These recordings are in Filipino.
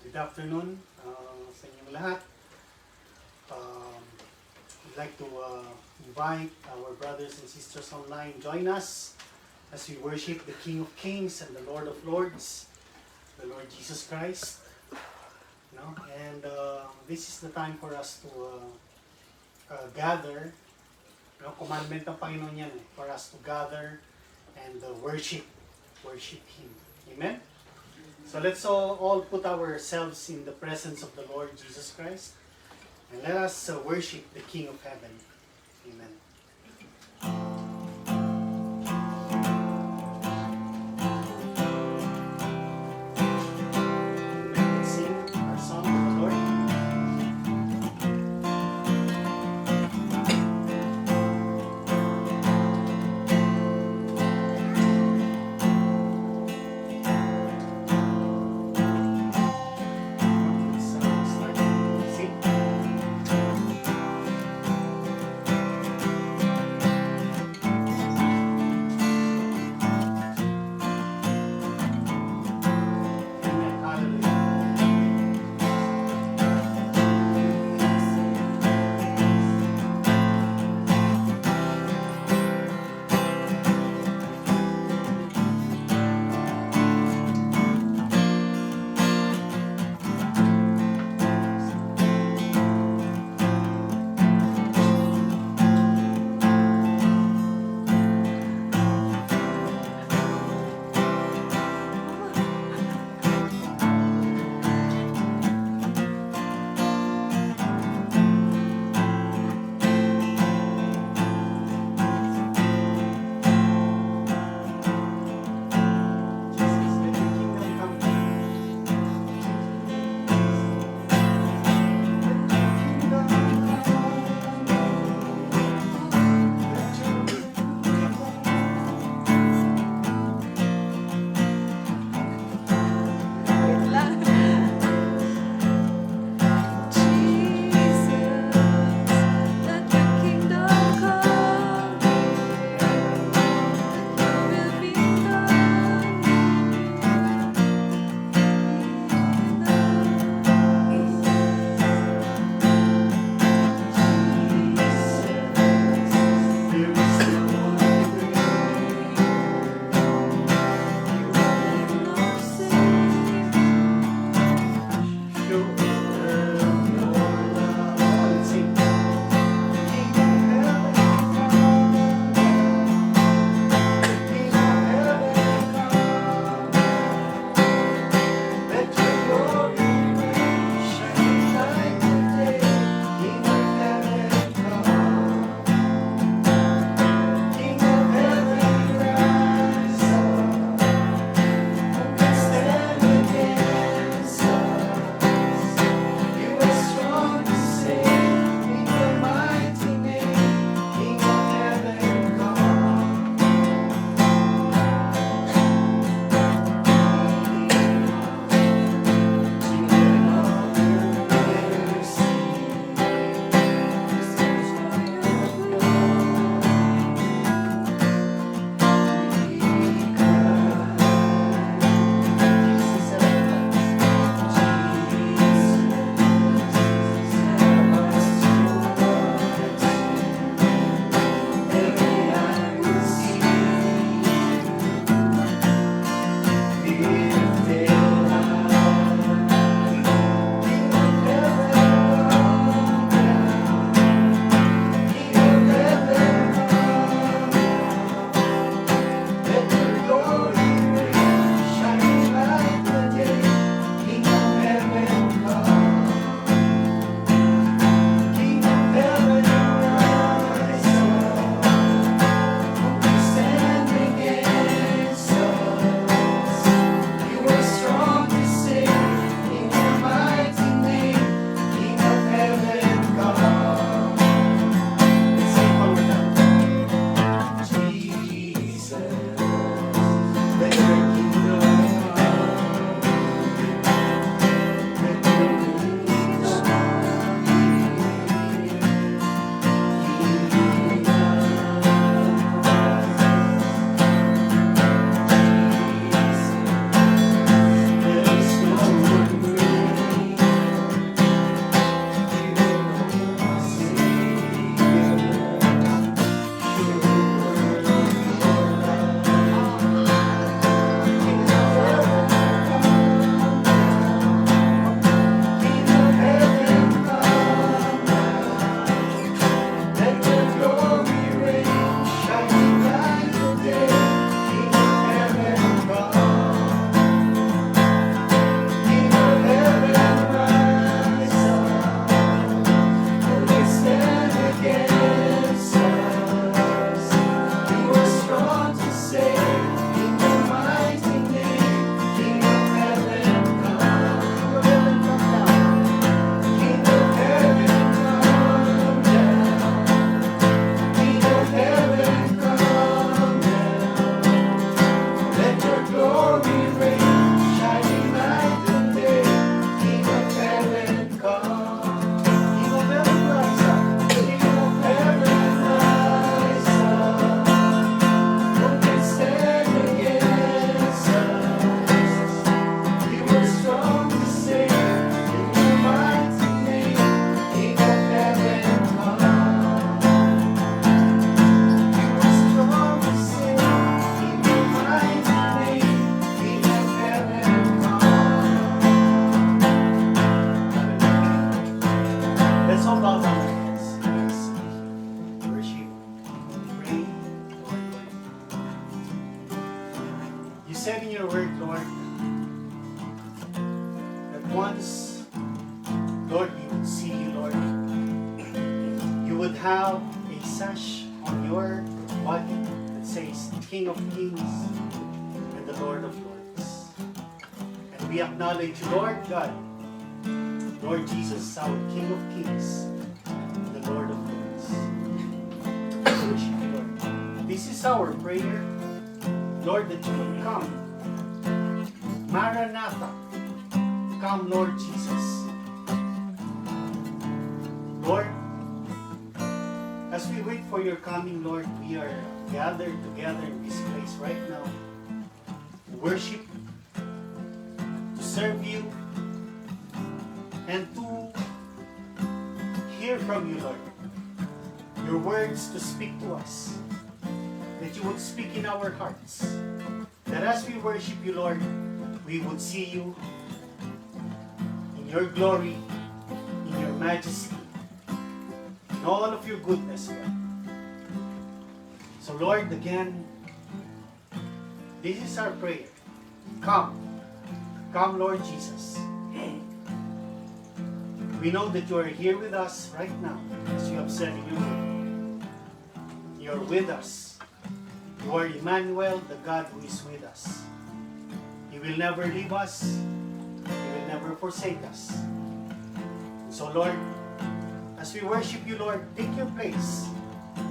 Good afternoon sa inyong lahat. We'd like to invite our brothers and sisters online. Join us as we worship the King of Kings and the Lord of Lords, the Lord Jesus Christ. No? And this is the time for us to gather. No? Commandment ng Panginoon yan for us to gather and worship Him. Amen? So let's all put ourselves in the presence of the Lord Jesus Christ and let us worship the King of Heaven. Amen. Let's sing our song to the Lord. Let's start. Sing. once, Lord, we would see you, Lord. You would have a sash on your body that says King of Kings and the Lord of Lords. And we acknowledge you, Lord God, Lord Jesus, our King of Kings and the Lord of Lords. We worship you, Lord. This is our prayer, Lord, that you will come. Maranatha, come, Lord Jesus. Lord, as we wait for your coming, Lord, we are gathered together in this place right now to worship, to serve you, and to hear from you, Lord. Your words to speak to us, that you would speak in our hearts, that as we worship you, Lord, we would see you in your glory, in your majesty, in all of your goodness, Lord. So, Lord, again, this is our prayer. Come, Lord Jesus. We know that you are here with us right now, as you have said in your word. You are with us. You are Emmanuel, the God who is with us. He will never leave us. He will never forsake us. So, Lord, as we worship you, Lord, take your place.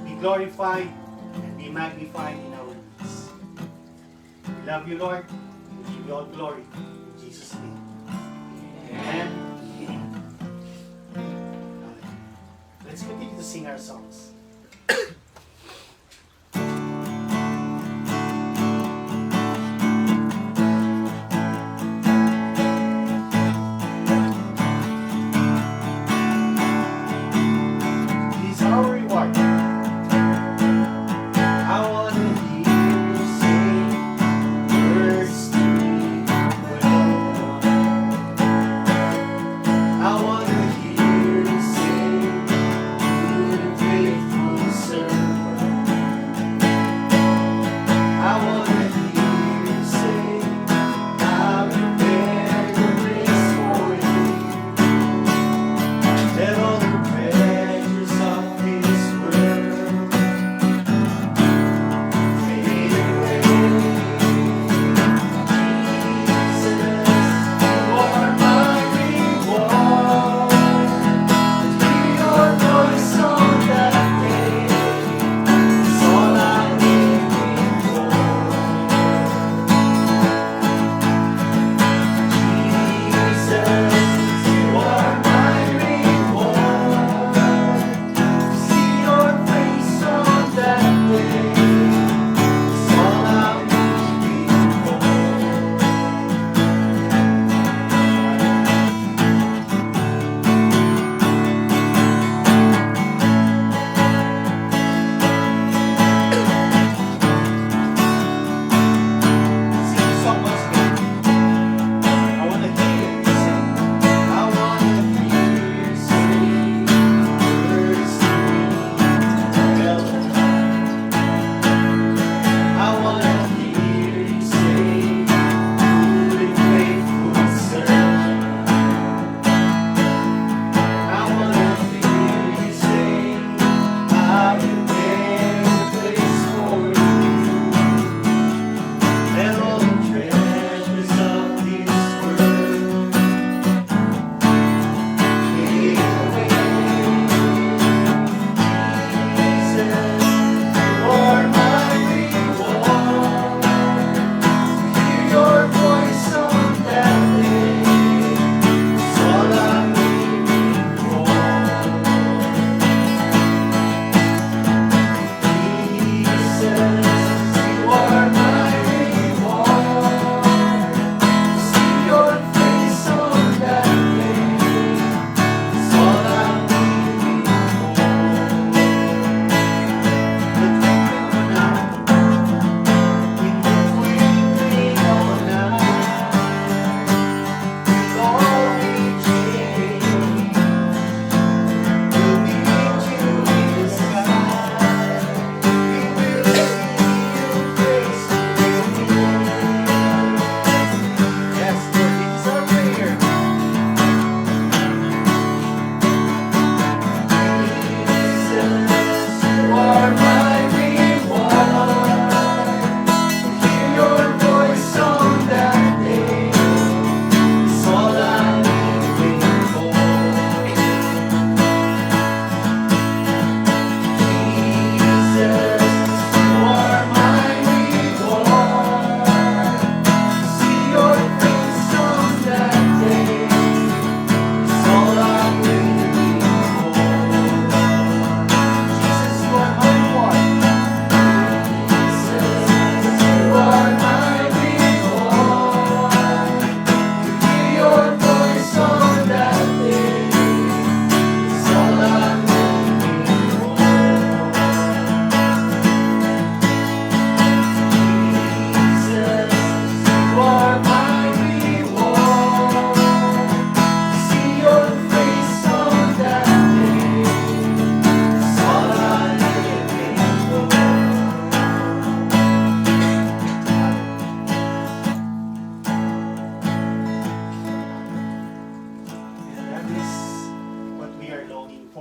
Be glorified and be magnified in our midst. We love you, Lord. We give you all glory. In Jesus' name. Amen. Let's continue to sing our songs. He's our reward. I want to hear you say words to me. I want to hear you say good faith.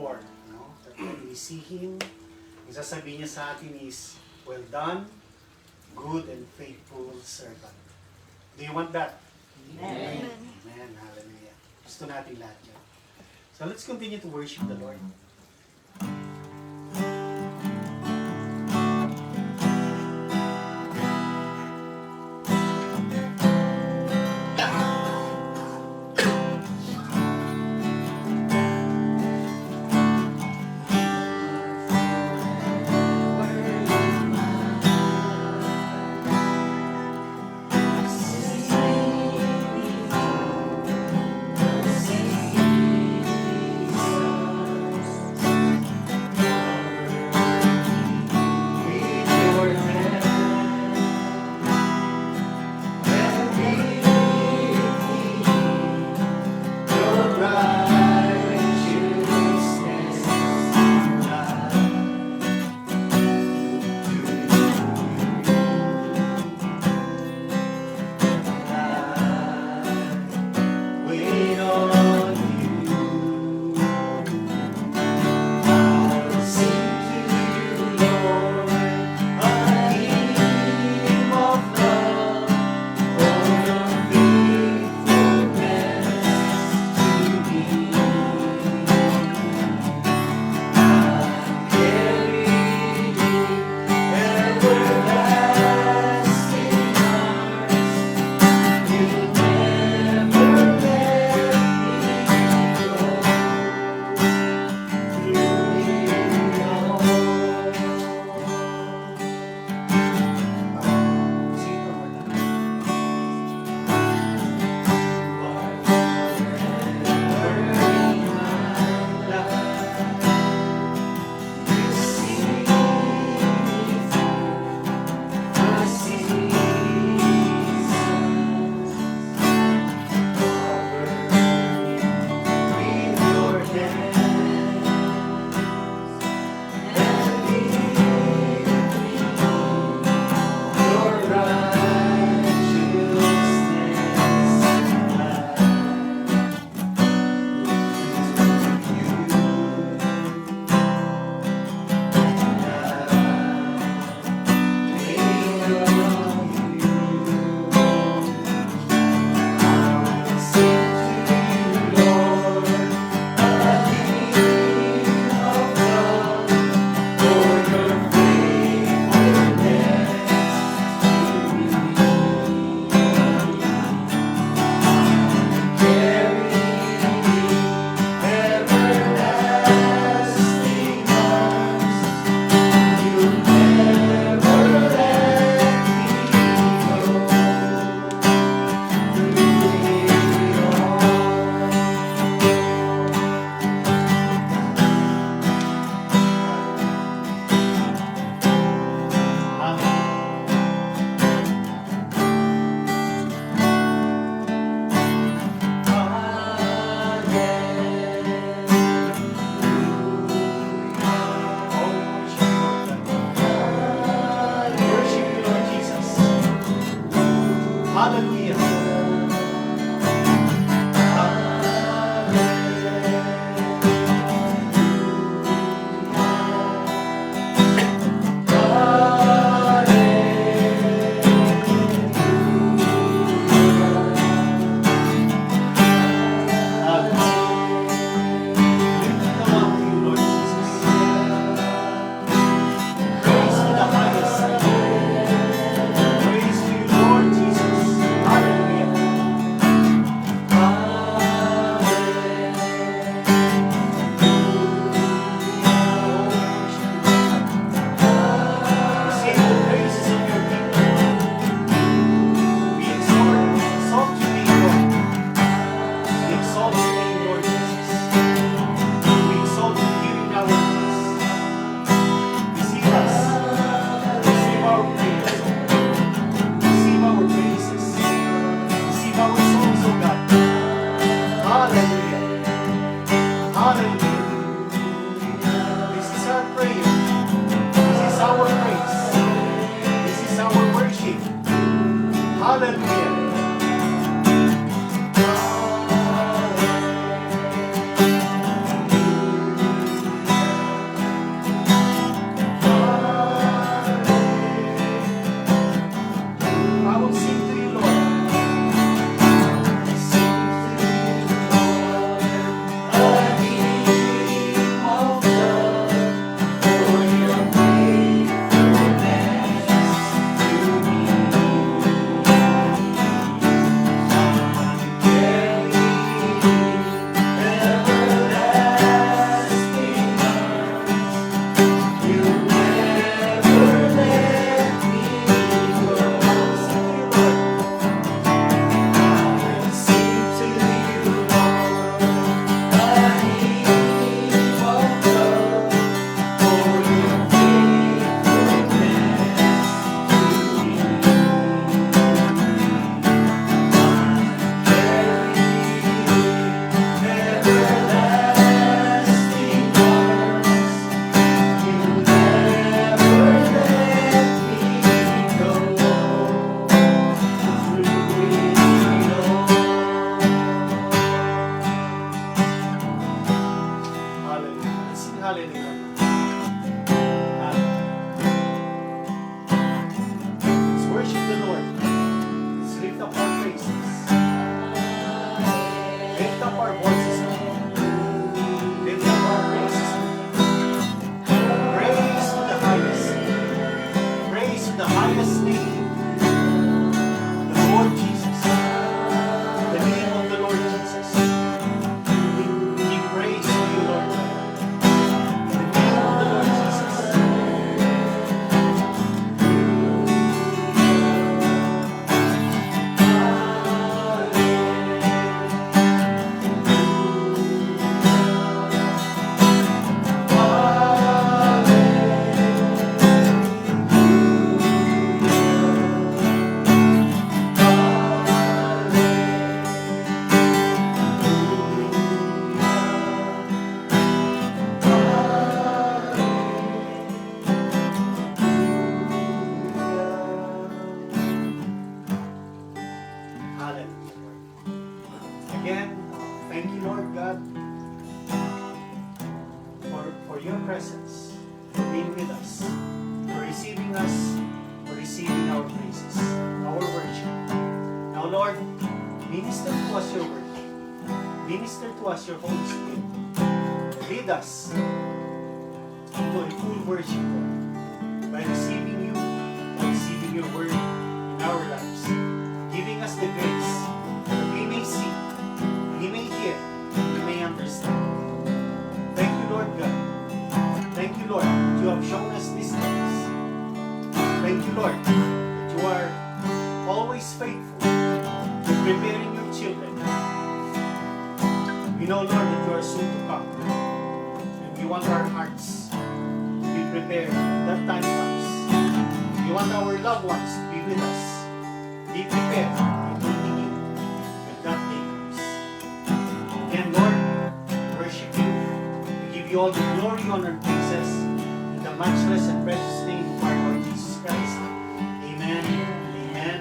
Lord. No? That when we see Him, ang sasabihin niya sa atin is, well done, good and faithful servant. Do you want that? Amen. Amen. Hallelujah. Gusto natin lahat yan. So let's continue to worship the Lord. Thank you, Lord God, for your presence, for being with us, for receiving us, for receiving our praises, our worship. Now, Lord, minister to us your word. Minister to us your Holy Spirit. Lead us into a full worship, Lord, by receiving you, by receiving your word in our lives, giving us the grace that we may see, we may hear, we may understand. Thank you, Lord God. Thank you, Lord, that you have shown us these things. Thank you, Lord, that you are always faithful in preparing your children. We know, Lord, that you are soon to come. And we want our hearts to be prepared when that time comes. We want our loved ones to be with us. Be prepared in meeting you when that day comes. Again, Lord, we worship you. We give you all the glory, honor, and praises in the matchless and precious name of our Lord Jesus Christ. Amen. Amen.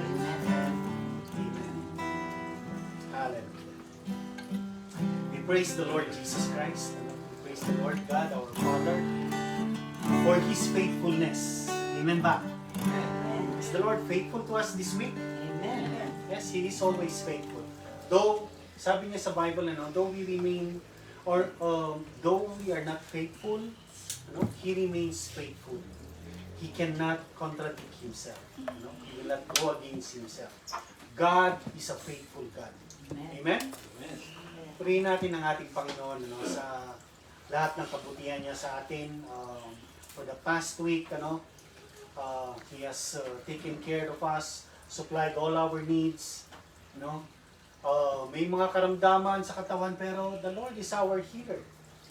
Amen. Hallelujah. We praise the Lord Jesus Christ. We praise the Lord God, our Father, for His faithfulness. Amen ba? Is the Lord faithful to us this week? Amen. Yes, He is always faithful. Though, sabi niya sa Bible, though we remain, or though we are not faithful, He remains faithful. He cannot contradict Himself. He will not go against Himself. God is a faithful God. Amen? Amen. Purihin natin ang ating Panginoon sa lahat ng kabutihan niya sa atin. For the past week, He has taken care of us, supplied all our needs. May mga karamdaman sa katawan, pero the Lord is our healer.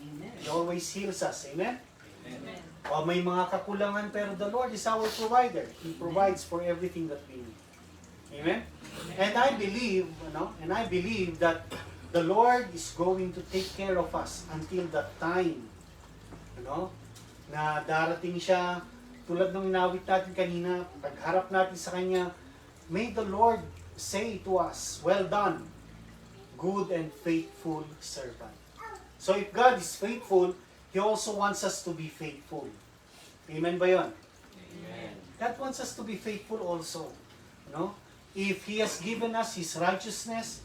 Amen. He always heals us. Amen? Amen. May mga kakulangan, pero the Lord is our provider. He provides for everything that we need. Amen? And I believe, that the Lord is going to take care of us until that time. Na darating siya, tulad ng inawit natin kanina, pagharap natin sa Kanya, may the Lord say to us, "Well done, good and faithful servant." So if God is faithful, He also wants us to be faithful. Amen ba yun? Amen. God wants us to be faithful also. If He has given us His righteousness,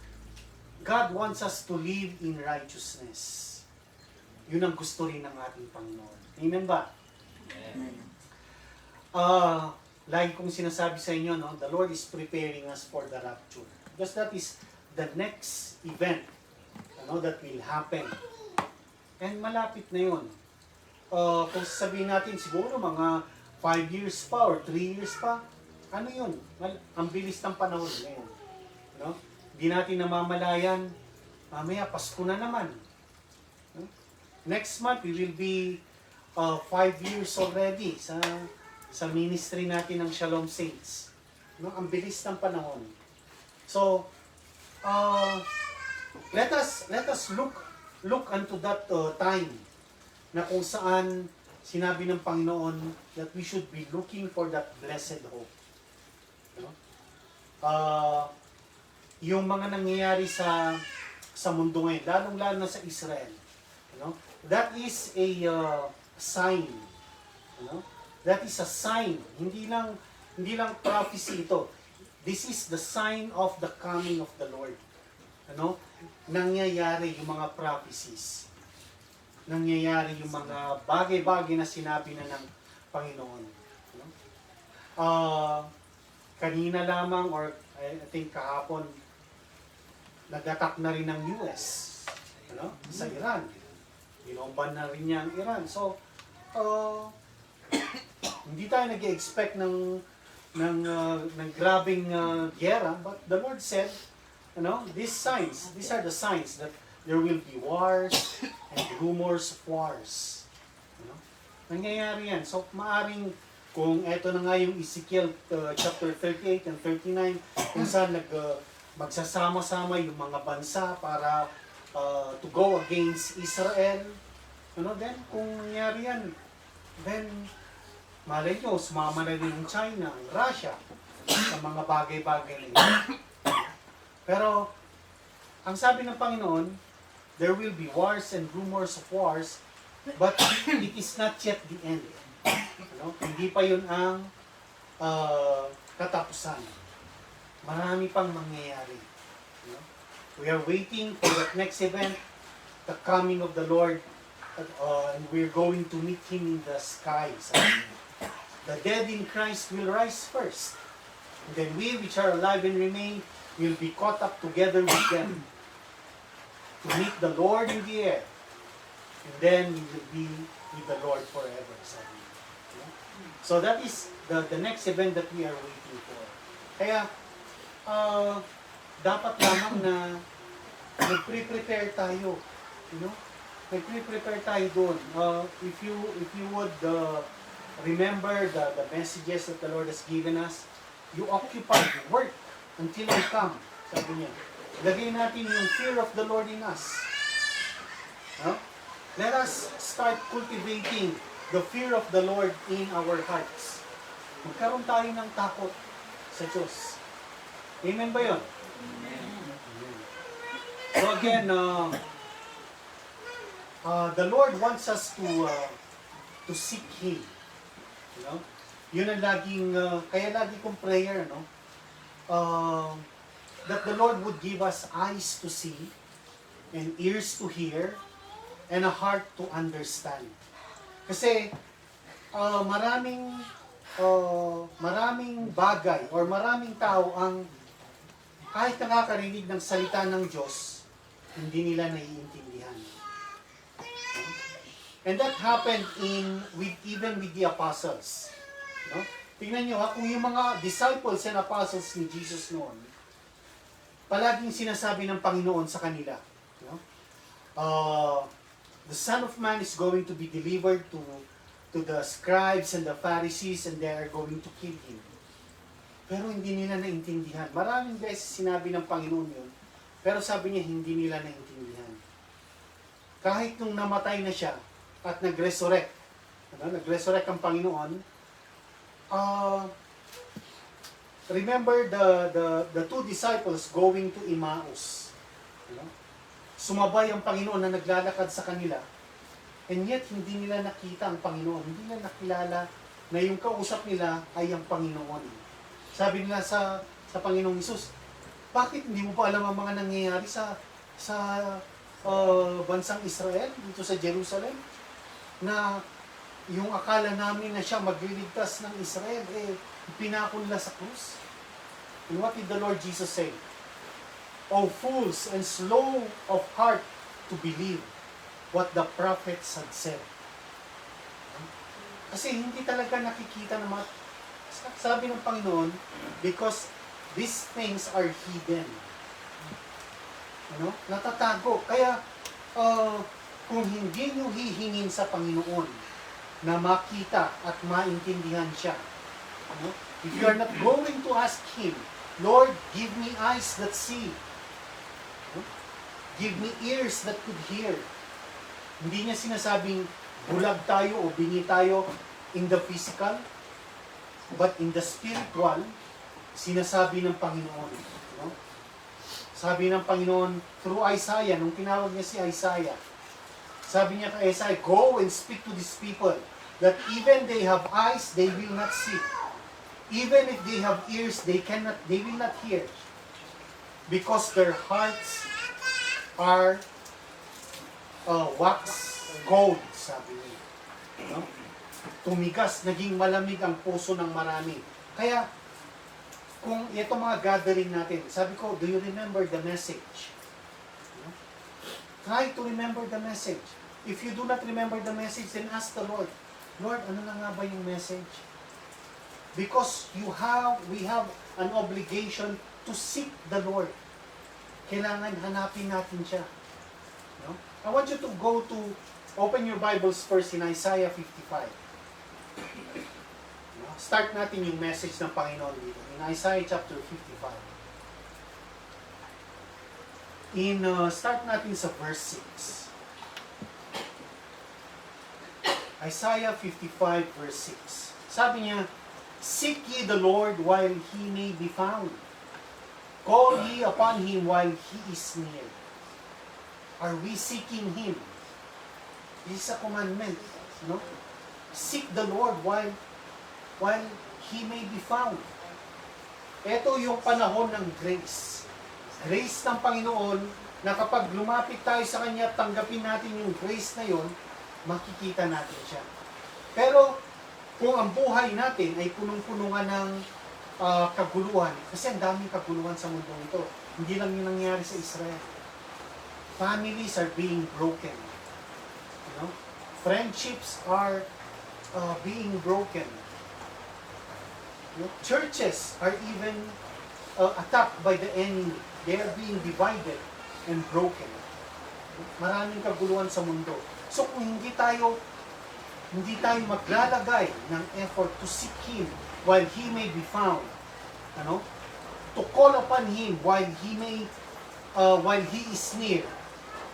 God wants us to live in righteousness. Yun ang gusto rin ng ating Panginoon. Amen ba? Amen. Lagi kong sinasabi sa inyo, the Lord is preparing us for the rapture. Because that is the next event that will happen. And malapit na yun. Kung sasabihin natin, siguro mga 5 years pa or 3 years pa, ano yun? Ang bilis ng panahon ngayon. Hindi natin namamalayan, mamaya Pasko na naman. Next month, we will be 5 years already sa ministry natin ng Shalom Saints. Ang bilis ng panahon. So, let us look unto that time na kung saan sinabi ng Panginoon that we should be looking for that blessed hope. Yung mga nangyayari sa mundo ngayon, lalong-lalo na sa Israel, that is a sign. That is a sign. Hindi lang prophecy ito. This is the sign of the coming of the Lord. Nangyayari yung mga prophecies. Nangyayari yung mga bagay-bagay na sinabi na ng Panginoon. Kanina lamang, or I think kahapon, nag-attack na rin ng US sa Iran. Binomban na rin niya ang Iran. So, hindi tayo nag-expect ng grabing gera, but the Lord said, these are the signs that there will be wars and rumors of wars. Nangyayari yan. So, maaring kung eto na nga yung Ezekiel chapter 38 and 39, kung saan magsasama-sama yung mga bansa para to go against Israel. Then, kung nangyari yan, then, malay nyo, sumama na rin yung China, ang Russia, sa mga bagay-bagay na yun. Pero, ang sabi ng Panginoon, there will be wars and rumors of wars, but it is not yet the end. Hindi pa yun ang katapusan. Marami pang mangyayari. We are waiting for that next event, the coming of the Lord, and we're going to meet Him in the skies. The dead in Christ will rise first. And then we which are alive and remain will be caught up together with them to meet the Lord in the air. And then we will be with the Lord forever. So that is the next event that we are waiting for. Kaya, dapat lamang na nag-prepare tayo. Nag-prepare tayo doon. If you would remember the messages that the Lord has given us, you occupy, work until I come. Sabi niya, lagay natin yung fear of the Lord in us. Let us start cultivating the fear of the Lord in our hearts. Magkaroon tayo ng takot sa Diyos. Amen ba yun? Amen. So again, the Lord wants us to seek Him. Yun ang laging, kaya lagi kong prayer, that the Lord would give us eyes to see, and ears to hear, and a heart to understand. Kasi, maraming bagay, or maraming tao ang kahit nakakarinig ng salita ng Diyos, hindi nila naiintindihan. And that happened even with the apostles. Tingnan nyo kung yung mga disciples and apostles ni Jesus noon, palaging sinasabi ng Panginoon sa kanila, the Son of Man is going to be delivered to the scribes and the Pharisees, and they are going to kill Him. Pero hindi nila naintindihan. Maraming beses sinabi ng Panginoon yun, pero sabi niya hindi nila naintindihan. Kahit nung namatay na siya at nag-resurrect, nag-resurrect ang Panginoon, remember the two disciples going to Emmaus. Sumabay ang Panginoon na naglalakad sa kanila, and yet hindi nila nakita ang Panginoon. Hindi nila nakilala na yung kausap nila ay ang Panginoon. Sabi nila sa Panginoong Hesus, bakit hindi mo pa alam ang mga nangyayari sa bansang Israel, dito sa Jerusalem, na yung akala namin na siya magliligtas ng Israel, pinako nila sa krus? And what did the Lord Jesus say? O fools and slow of heart to believe what the prophets had said. Kasi hindi talaga nakikita ng mga, sabi ng Panginoon, because these things are hidden. Natatago. Kaya, kung hindi nyo hihingin sa Panginoon na makita at maintindihan siya, if you are not going to ask Him, Lord, give me eyes that see, give me ears that could hear. Hindi niya sinasabing bulag tayo o bingi tayo in the physical, but in the spiritual, sinasabi ng Panginoon. Sabi ng Panginoon through Isaiah, nung tinawag niya si Isaiah, sabi niya kay Isaiah, go and speak to these people that even they have eyes, they will not see. Even if they have ears, they will not hear. Because their hearts are wax cold, sabi niya. Tumigas, naging malamig ang puso ng marami. Kaya, kung itong mga gathering natin, sabi ko, do you remember the message? Try to remember the message. If you do not remember the message, then ask the Lord, Lord, ano na nga ba yung message? Because we have an obligation to seek the Lord. Kailangan hanapin natin siya. I want you to open your Bibles first in Isaiah 55. Start natin yung message ng Panginoon dito. In Isaiah chapter 55. Start natin sa verse 6. Isaiah 55 verse 6. Sabi niya, seek ye the Lord while He may be found. Call ye upon Him while He is near. Are we seeking Him? This is a commandment. No? Seek the Lord while He may be found. Ito yung panahon ng grace. Grace ng Panginoon na kapag lumapit tayo sa Kanya, tanggapin natin yung grace na yon, makikita natin siya. Pero kung ang buhay natin ay punong-puno nga ng kaguluhan, kasi ang daming kaguluhan sa mundong ito. Hindi lang yung nangyari sa Israel. Families are being broken. You know? Friendships are being broken. You know? Churches are even attacked by the enemy. They are being divided and broken. Maraming kaguluhan sa mundo. So kung hindi tayo maglalagay ng effort to seek Him while He may be found, to call upon Him while He is near,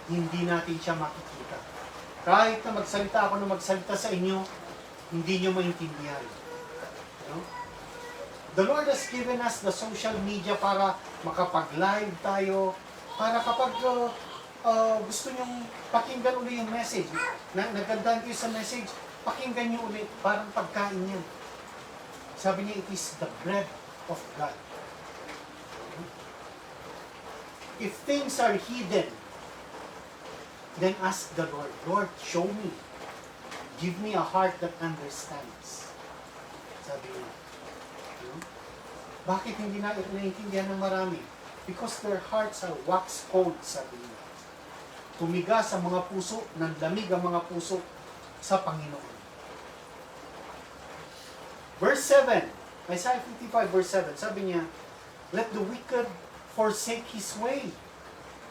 hindi natin siya makikita. Kahit na magsalita ako na magsalita sa inyo, hindi nyo maintindihan. The Lord has given us the social media para makapag-live tayo, para kapag gusto nyong pakinggan uli yung message, nagandaan kayo sa message, pakinggan nyo ulit, parang pagkain yan. Sabi niya, it is the bread of God. If things are hidden, then ask the Lord, Lord, show me. Give me a heart that understands. Sabi niya. Bakit hindi na naiintindihan ng marami? Because their hearts are wax cold, sabi niya. Tumigas ang mga puso, nanlamig ang mga puso sa Panginoon. Verse 7, Isaiah 55 verse 7, sabi niya, let the wicked forsake his way,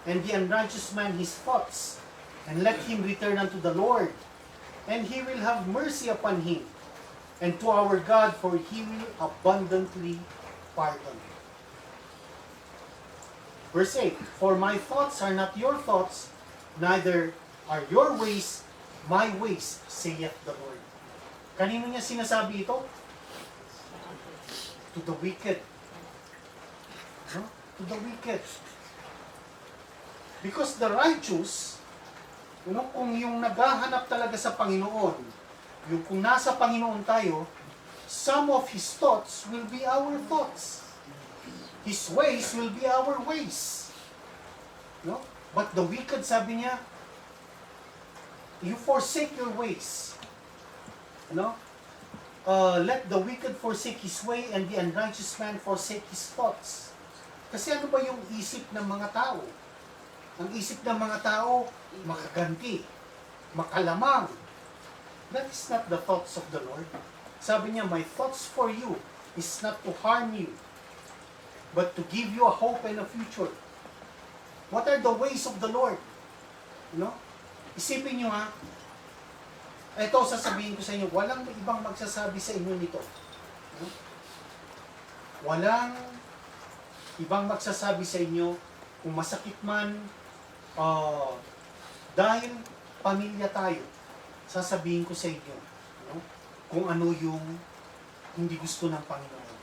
and the unrighteous man his thoughts, and let him return unto the Lord, and He will have mercy upon him, and to our God, for He will abundantly pardon. Verse 8, for my thoughts are not your thoughts, neither are your ways my ways, saith the Lord. Kanino niya sinasabi ito? To the wicked. To the wicked. Because the righteous, kung yung naghahanap talaga sa Panginoon, yung kung nasa Panginoon tayo, some of His thoughts will be our thoughts. His ways will be our ways. No? But the wicked, sabi niya, you forsake your ways. Let the wicked forsake his way, and the unrighteous man forsake his thoughts. Kasi ano ba yung isip ng mga tao? Ang isip ng mga tao, makaganti, makalamang. That is not the thoughts of the Lord. Sabi niya, my thoughts for you is not to harm you, but to give you a hope and a future. What are the ways of the Lord? Isipin nyo ha, ito sasabihin ko sa inyo, walang ibang magsasabi sa inyo nito. Walang ibang magsasabi sa inyo, kung masakit man, dahil pamilya tayo, sasabihin ko sa inyo, kung ano yung hindi gusto ng Panginoon.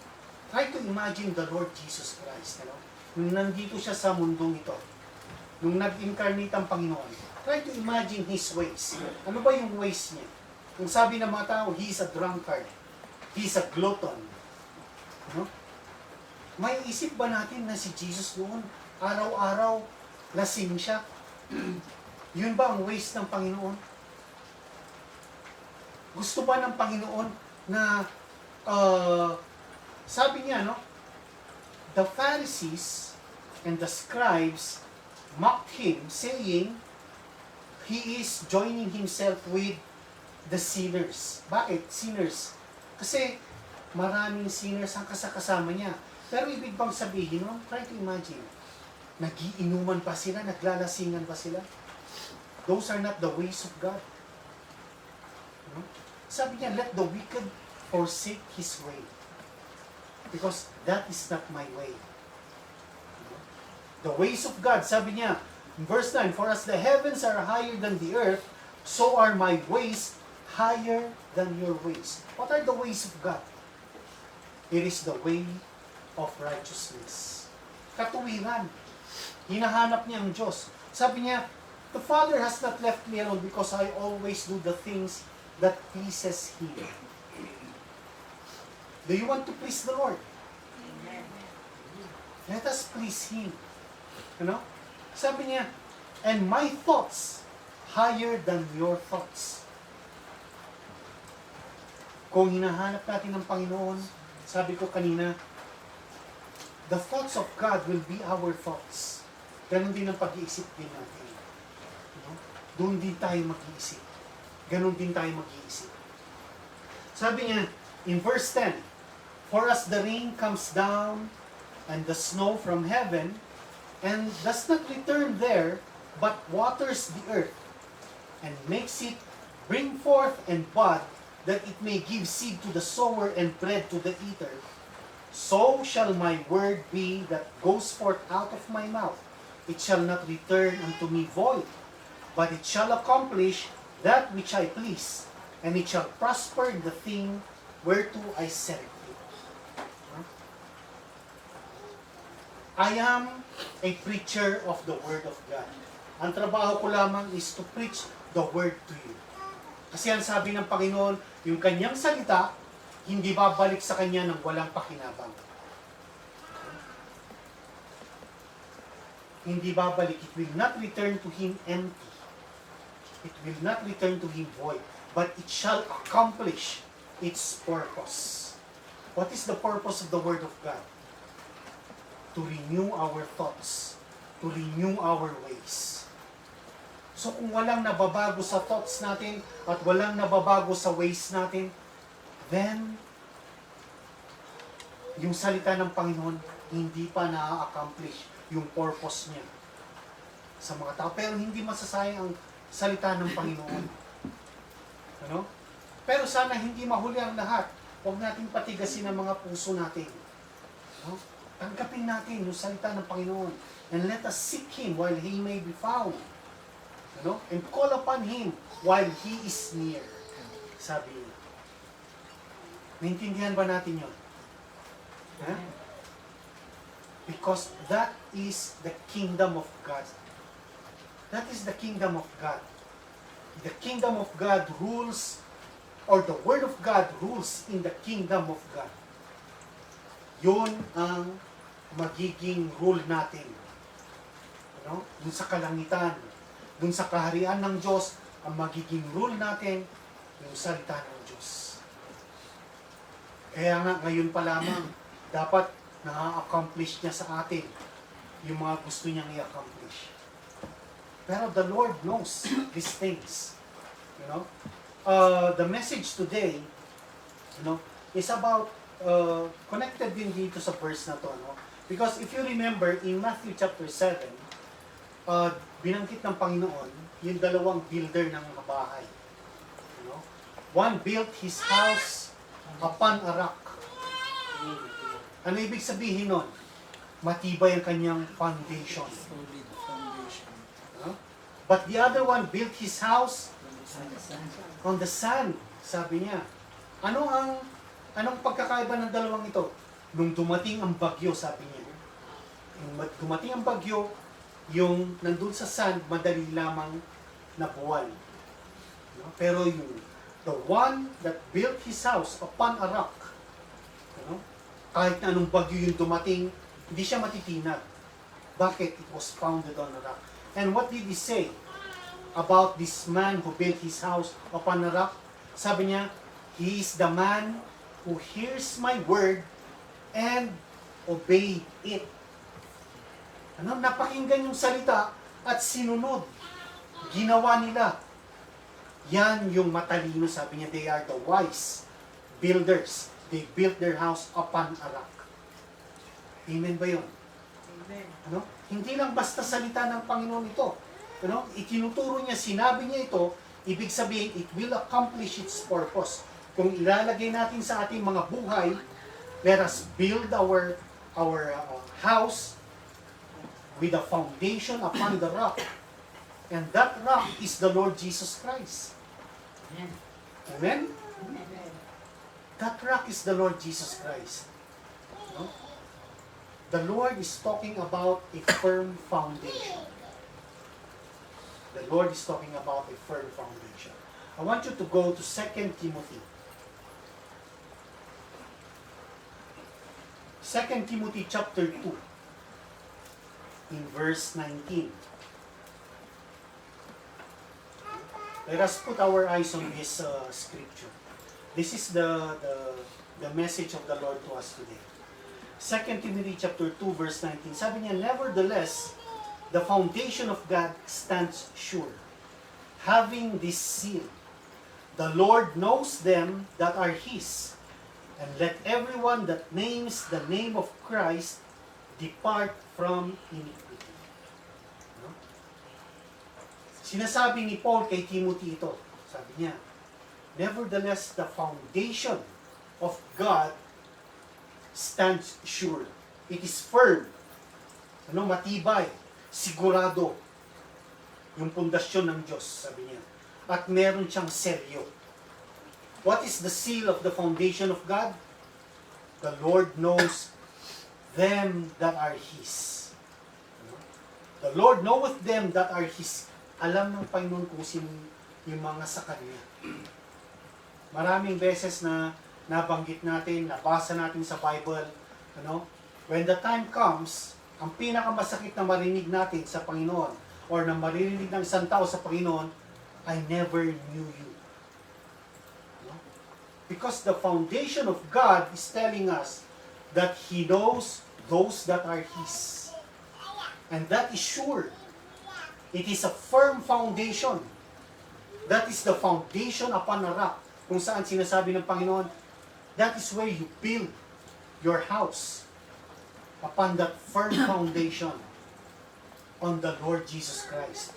Try to imagine the Lord Jesus Christ. Nung nandito siya sa mundong ito, nung nag-incarnate ang Panginoon, try to imagine His ways. Ano ba yung ways niya? Kung sabi ng mga tao, He is a drunkard, He is a glutton. May isip ba natin na si Jesus noon, araw-araw, lasing siya? Yun ba ang ways ng Panginoon? Gusto ba ng Panginoon na, sabi niya, the Pharisees and the scribes mocked Him, saying, He is joining Himself with the sinners. Bakit? Sinners. Kasi maraming sinners ang kasama niya. Pero ibig bang sabihin, try to imagine, nagiinuman pa sila, naglalasingan pa sila? Those are not the ways of God. Sabi niya, let the wicked forsake his way. Because that is not my way. The ways of God, sabi niya, in verse 9, for as the heavens are higher than the earth, so are my ways higher than your ways. What are the ways of God? It is the way of righteousness. Katuwiran. Hinahanap niya ang Diyos. Sabi niya, The Father has not left me alone because I always do the things that pleases Him. Do you want to please the Lord? Let us please Him. You know? Sabi niya, and my thoughts higher than your thoughts. Kung hinahanap natin ng Panginoon, sabi ko kanina, the thoughts of God will be our thoughts. Ganon din ang pag-iisip din natin. You know? Doon din tayo mag-iisip. Ganon din tayo mag-iisip. Sabi niya, in verse 10, for as the rain comes down and the snow from heaven, and does not return there, but waters the earth, and makes it bring forth and bud, that it may give seed to the sower and bread to the eater, so shall my word be that goes forth out of my mouth. It shall not return unto me void, but it shall accomplish that which I please, and it shall prosper in the thing whereto I sent it. I am a preacher of the Word of God. Ang trabaho ko lamang is to preach the Word to you. Kasi ang sabi ng Panginoon, yung kanyang salita, hindi babalik sa kanya ng walang pakinabang. Hindi babalik. It will not return to Him empty. It will not return to Him void. But it shall accomplish its purpose. What is the purpose of the Word of God? To renew our thoughts. To renew our ways. So kung walang nababago sa thoughts natin at walang nababago sa ways natin, then yung salita ng Panginoon hindi pa na-accomplish yung purpose niya sa mga tao. Pero hindi masasayang ang salita ng Panginoon. Ano? Pero sana hindi mahuli ang lahat. Huwag natin patigasin ang mga puso natin. No? Tanggapin natin yung salita ng Panginoon. And let us seek Him while He may be found. Ano? And call upon Him while He is near. Sabi niya. Naintindihan ba natin yun? Ha? Because that is the kingdom of God. That is the kingdom of God. The kingdom of God rules, or the Word of God rules in the kingdom of God. Yun ang magiging rule natin. Ano? Dun sa kalangitan, dun sa kaharian ng Diyos, ang magiging rule natin, yung salita ng Diyos. Kaya nga, ngayon pa lamang, dapat na-accomplish niya sa atin yung mga gusto niyang i-accomplish. Pero the Lord knows these things. You know? The message today, you know, is about connected din dito sa verse na to, no? Because if you remember in Matthew chapter 7, binanggit ng Panginoon yung dalawang builder ng mga bahay. You know? One built his house upon a rock. Ano ibig sabihin nun? Matibay ang kanyang foundation. No? But the other one built his house on the sand. Sabi niya. Anong pagkakaiba ng dalawang ito? Nung dumating ang bagyo, sabi niya. Nung dumating ang bagyo, yung nandun sa sand, madali lamang nabuwal. No? Pero the one that built his house upon a rock, you know, kahit na anong bagyo yung dumating, hindi siya matitinag. Bakit? It was founded on a rock. And what did he say about this man who built his house upon a rock? Sabi niya, he is the man who hears my word and obey it. Ano? Napakinggan yung salita at sinunod. Ginawa nila. Yan yung matalino, sabi niya, they are the wise builders. They built their house upon a rock. Amen ba yun? Amen. Ano? Hindi lang basta salita ng Panginoon ito. Ano? Itinuturo niya, sinabi niya ito, ibig sabihin, it will accomplish its purpose. Kung ilalagay natin sa ating mga buhay, let us build our house with a foundation upon the rock. And that rock is the Lord Jesus Christ. Amen. Amen? Amen. That rock is the Lord Jesus Christ. No? The Lord is talking about a firm foundation. The Lord is talking about a firm foundation. I want you to go to 2 Timothy. 2 Timothy chapter 2 in verse 19. Let us put our eyes on this scripture. This is the message of the Lord to us today. 2 Timothy chapter 2 verse 19. Sabi niya, nevertheless, the foundation of God stands sure, having this seal. The Lord knows them that are His, and let everyone that names the name of Christ depart from iniquity. No? Sinasabi ni Paul kay Timothy ito. Sabi niya, nevertheless, the foundation of God stands sure. It is firm. Matibay. Sigurado. Yung pundasyon ng Diyos, sabi niya. At meron siyang selyo. What is the seal of the foundation of God? The Lord knows them that are His. The Lord knoweth them that are His. Alam ng Panginoon kung sino yung mga sa Kanya. Maraming beses na nabanggit natin, nabasa natin sa Bible, when the time comes, ang pinakamasakit na marinig natin sa Panginoon, or na maririnig ng isang tao sa Panginoon, I never knew you. Because the foundation of God is telling us that He knows those that are His. And that is sure. It is a firm foundation. That is the foundation upon a rock. Kung saan sinasabi ng Panginoon, that is where you build your house. Upon that firm foundation. On the Lord Jesus Christ.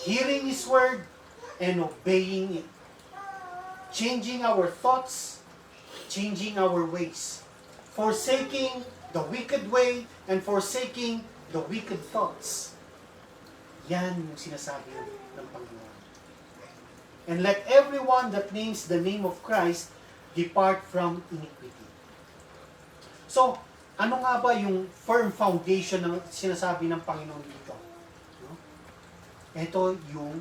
Hearing His word and obeying it. Changing our thoughts, changing our ways. Forsaking the wicked way and forsaking the wicked thoughts. Yan yung sinasabi ng Panginoon. And let everyone that names the name of Christ depart from iniquity. So, ano nga ba yung firm foundation na sinasabi ng Panginoon dito? Ito yung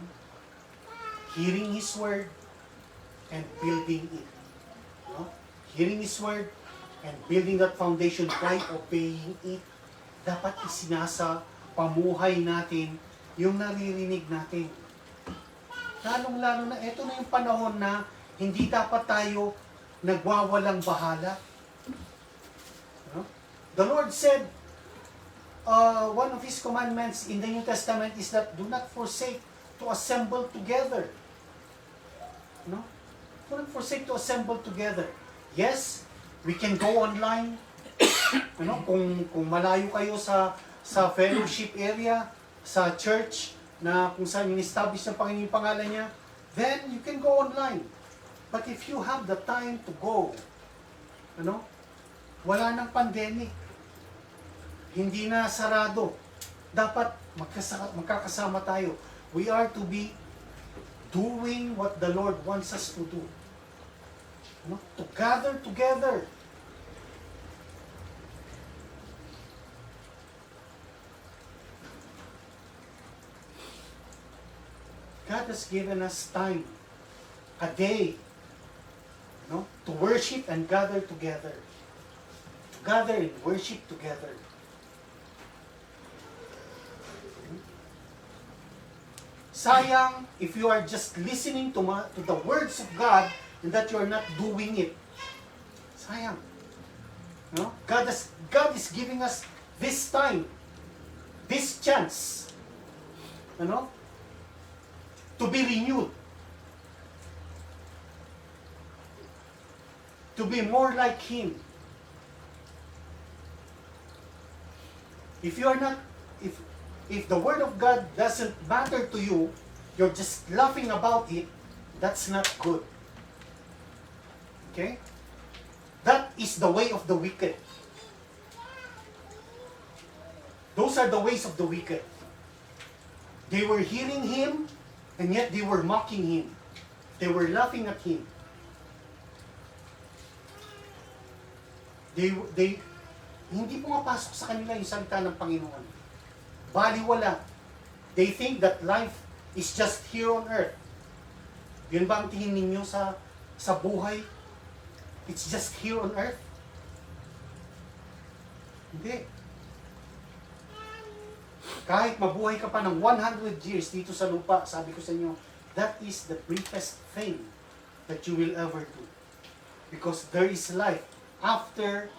hearing His word and building it. Hearing His word and building that foundation by obeying it. Dapat isinasa pamuhay natin yung naririnig natin. Lalong-lalo na, ito na yung panahon na hindi dapat tayo nagwawalang bahala. The Lord said, one of His commandments in the New Testament is that do not forsake to assemble together. Do not forsake to assemble together. Yes, we can go online. Kung malayo kayo sa fellowship area, sa church, na kung saan in-establish ng Panginoon yung pangalan niya, then you can go online. But if you have the time to go, wala nang pandemic. Hindi na sarado. Dapat magkakasama tayo. We are to be doing what the Lord wants us to do. To gather together. God has given us time, a day, to worship and gather together. To gather and worship together. Sayang if you are just listening to the words of God and that you are not doing it. Sayang. God is giving us this time, this chance, to be renewed, to be more like Him. If you are not, if the Word of God doesn't matter to you, you're just laughing about it, that's not good. Okay? That is the way of the wicked. Those are the ways of the wicked. They were hearing Him, and yet they were mocking Him. They were laughing at Him. Hindi pumapasok sa kanila yung salita ng Panginoon. Baliwala. They think that life is just here on earth. Yun ba ang tingin ninyo sa buhay? It's just here on earth? Hindi. Kahit mabuhay ka pa ng 100 years dito sa lupa, sabi ko sa inyo, that is the briefest thing that you will ever do. Because there is life after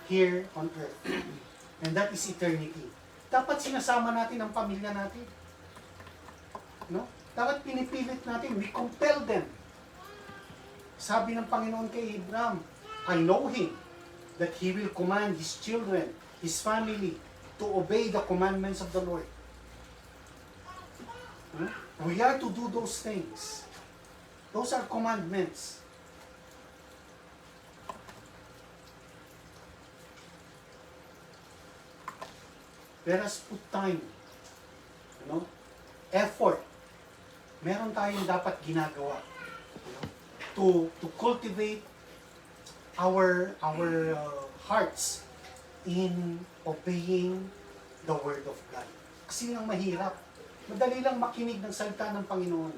here on earth. And that is eternity. Dapat sinasama natin ang pamilya natin. No? Dapat pinipilit natin. We compel them. Sabi ng Panginoon kay Abraham, I know him, that he will command his children, his family, to obey the commandments of the Lord. We are to do those things. Those are commandments. Let us put time, effort. Meron tayong dapat ginagawa, to cultivate our hearts in obeying the Word of God. Kasi yun ang mahirap. Madali lang makinig ng salita ng Panginoon.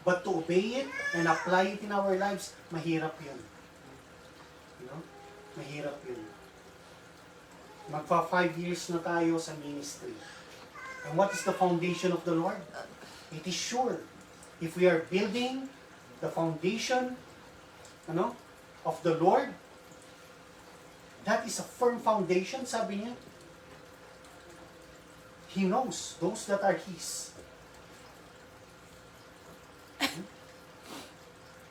But to obey it and apply it in our lives, mahirap yun. Mahirap yun. Magpa 5 years na tayo sa ministry. And what is the foundation of the Lord? It is sure. If we are building the foundation of the Lord, that is a firm foundation, sabi niya. He knows those that are His.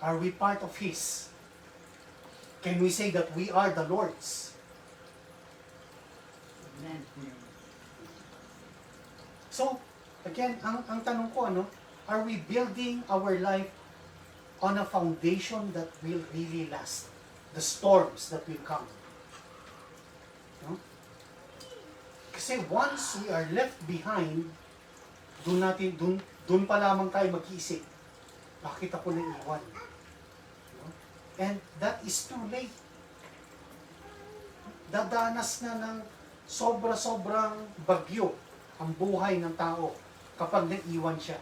Are we part of His? Can we say that we are the Lord's? Amen. So, again, ang tanong ko, are we building our life on a foundation that will really last? The storms that will come. Kasi once we are left behind, dun pa lamang tayo mag-iisip, bakit ako naiwan? And that is too late. Dadanas na ng sobra-sobrang bagyo ang buhay ng tao kapag naiwan siya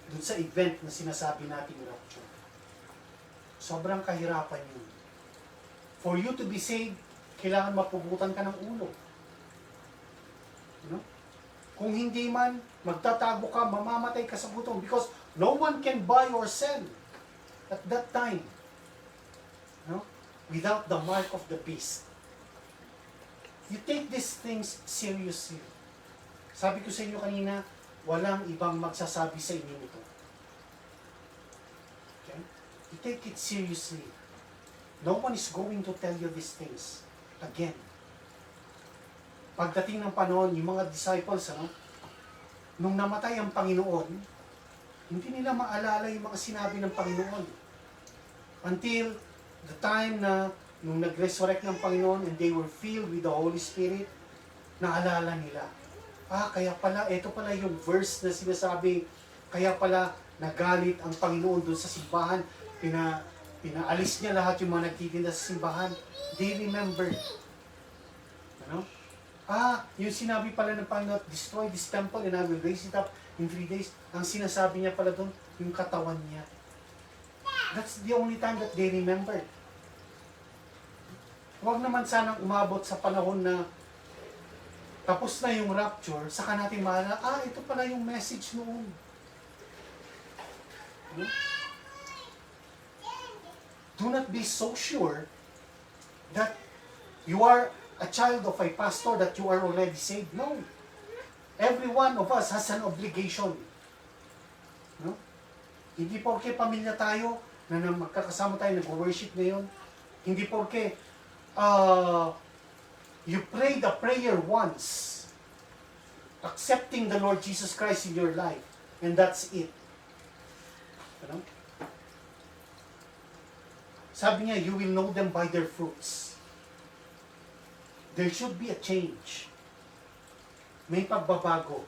dun sa event na sinasabi nating rapture. Sobrang kahirapan yun. For you to be saved, kailangan mapugutan ka ng ulo. Kung hindi man, magtatago ka, mamamatay ka sa gutom because no one can buy or sell at that time without the mark of the beast. You take these things seriously. Sabi ko sa inyo kanina, walang ibang magsasabi sa inyo nito. Okay? You take it seriously. No one is going to tell you these things again. Pagdating ng panahon, yung mga disciples, nung namatay ang Panginoon, hindi nila maalala yung mga sinabi ng Panginoon. Until the time na nung nag-resurrect ng Panginoon and they were filled with the Holy Spirit, naalala nila. Kaya pala, ito pala yung verse na sinasabi, kaya pala nagalit ang Panginoon doon sa simbahan, pinaalis niya lahat yung mga nagtitinda sa simbahan. They remembered. Yung sinabi pala ng Panginoon, destroy this temple and I will raise it up in 3 days. Ang sinasabi niya pala doon, yung katawan niya. That's the only time that they remembered. Huwag naman sanang umabot sa panahon na tapos na yung rapture, saka natin maalala, ito pala yung message noon. Do not be so sure that you are a child of a pastor, that you are already saved. No. Every one of us has an obligation. Hindi porke pamilya tayo, na magkakasama tayo, nag-worship ngayon. Hindi porke you pray the prayer once, accepting the Lord Jesus Christ in your life, and that's it. Sabi niya, you will know them by their fruits. There should be a change. May pagbabago.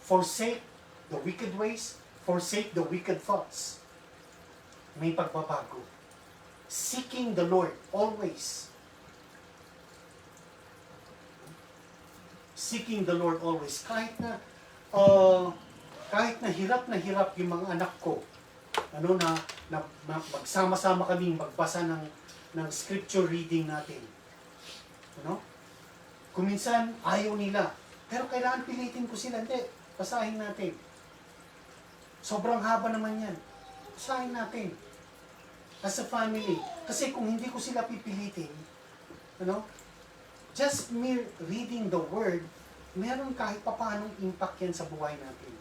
Forsake the wicked ways, forsake the wicked thoughts. May pagbabago. Seeking the Lord always. Seeking the Lord always. Kahit na kahit na hirap yung mga anak ko, magsama-sama kaming magbasa ng scripture reading natin. Kung minsan, ayaw nila. Pero kailangan pilitin ko sila. Hindi, basahin natin. Sobrang haba naman yan. Basahin natin. As a family. Kasi kung hindi ko sila pipilitin, just mere reading the word, meron kahit papaanong impact yan sa buhay natin.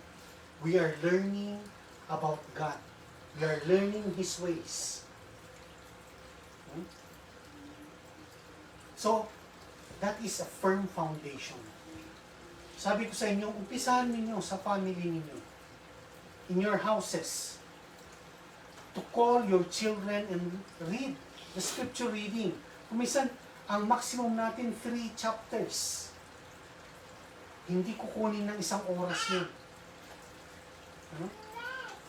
We are learning about God. We are learning His ways. So, that is a firm foundation. Sabi ko sa inyo, umpisahan ninyo sa family ninyo. In your houses. To call your children and read the scripture reading. Kumisan, ang maximum natin 3 chapters. Hindi kukunin ng isang oras yun.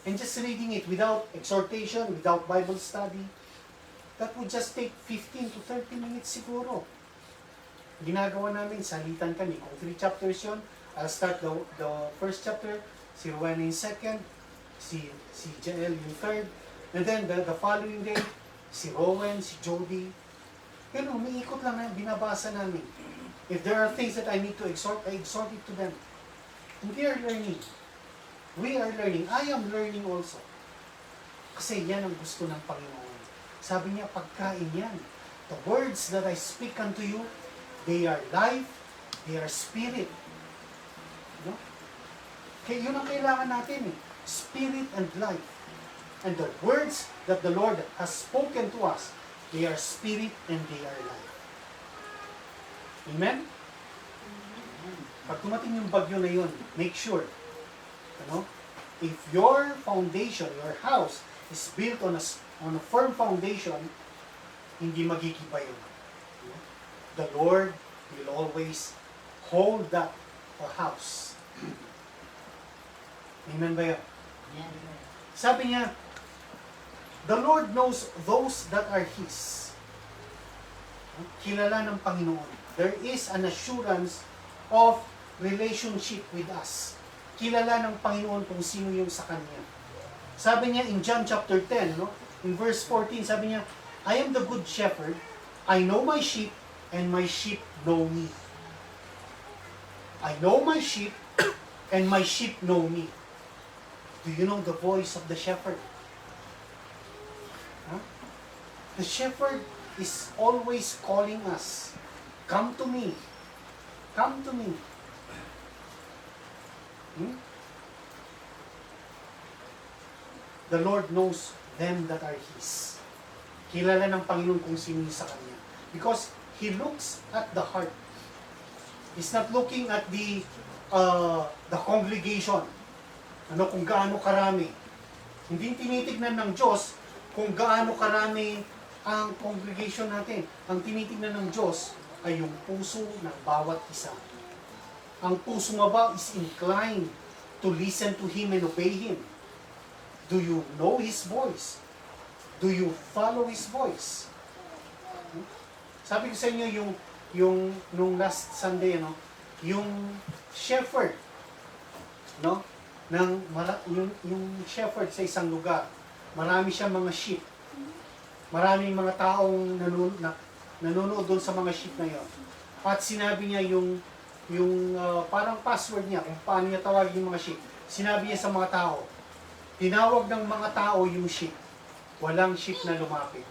And just reading it without exhortation, without Bible study, that would just take 15 to 30 minutes siguro. Ginagawa namin, salitan kami. Kung 3 chapters yun, I'll start the first chapter, si Rowena yung second, si Jael yung third, and then the following day, si Rowan, si Jody. Pero umiikot lang na binabasa namin. If there are things that I need to exhort, I exhort it to them. And they are learning. We are learning. I am learning also. Kasi yan ang gusto ng Panginoon. Sabi niya, pagkain yan. The words that I speak unto you, they are life, they are spirit. Kaya yun ang kailangan natin eh. Spirit and life. And the words that the Lord has spoken to us, they are spirit and they are life. Amen? Pag tumating yung bagyo na yun, make sure, if your foundation, your house, is built on a firm foundation, hindi magigiba yun. The Lord will always hold that house. Amen ba yun? Sabi niya, the Lord knows those that are His. Kilala ng Panginoon. There is an assurance of relationship with us. Kilala ng Panginoon kung sino yung sa Kanya. Sabi niya in John chapter 10, in verse 14, sabi niya, I am the good shepherd, I know my sheep, and my sheep know me. I know my sheep, and my sheep know me. Do you know the voice of the shepherd? The shepherd is always calling us, come to me. Come to me. The Lord knows them that are His. Kilala ng Panginoon kung sino sa Kanya. Because He looks at the heart. He's not looking at the congregation. Kung gaano karami. Hindi tinitignan ng Diyos kung gaano karami ang congregation natin. Ang tinitignan ng Diyos ay yung puso ng bawat isa. Ang puso mo ba is inclined to listen to Him and obey Him? Do you know His voice? Do you follow His voice? Sabi ko sa inyo, nung last Sunday, yung shepherd, yung shepherd sa isang lugar, marami siyang mga sheep. Maraming mga taong nanonood doon sa mga sheep na yon. At sinabi niya yung parang password niya kung paano niya tawagin yung mga sheep. Sinabi niya sa mga tao, tinawag ng mga tao yung sheep. Walang sheep na lumapit.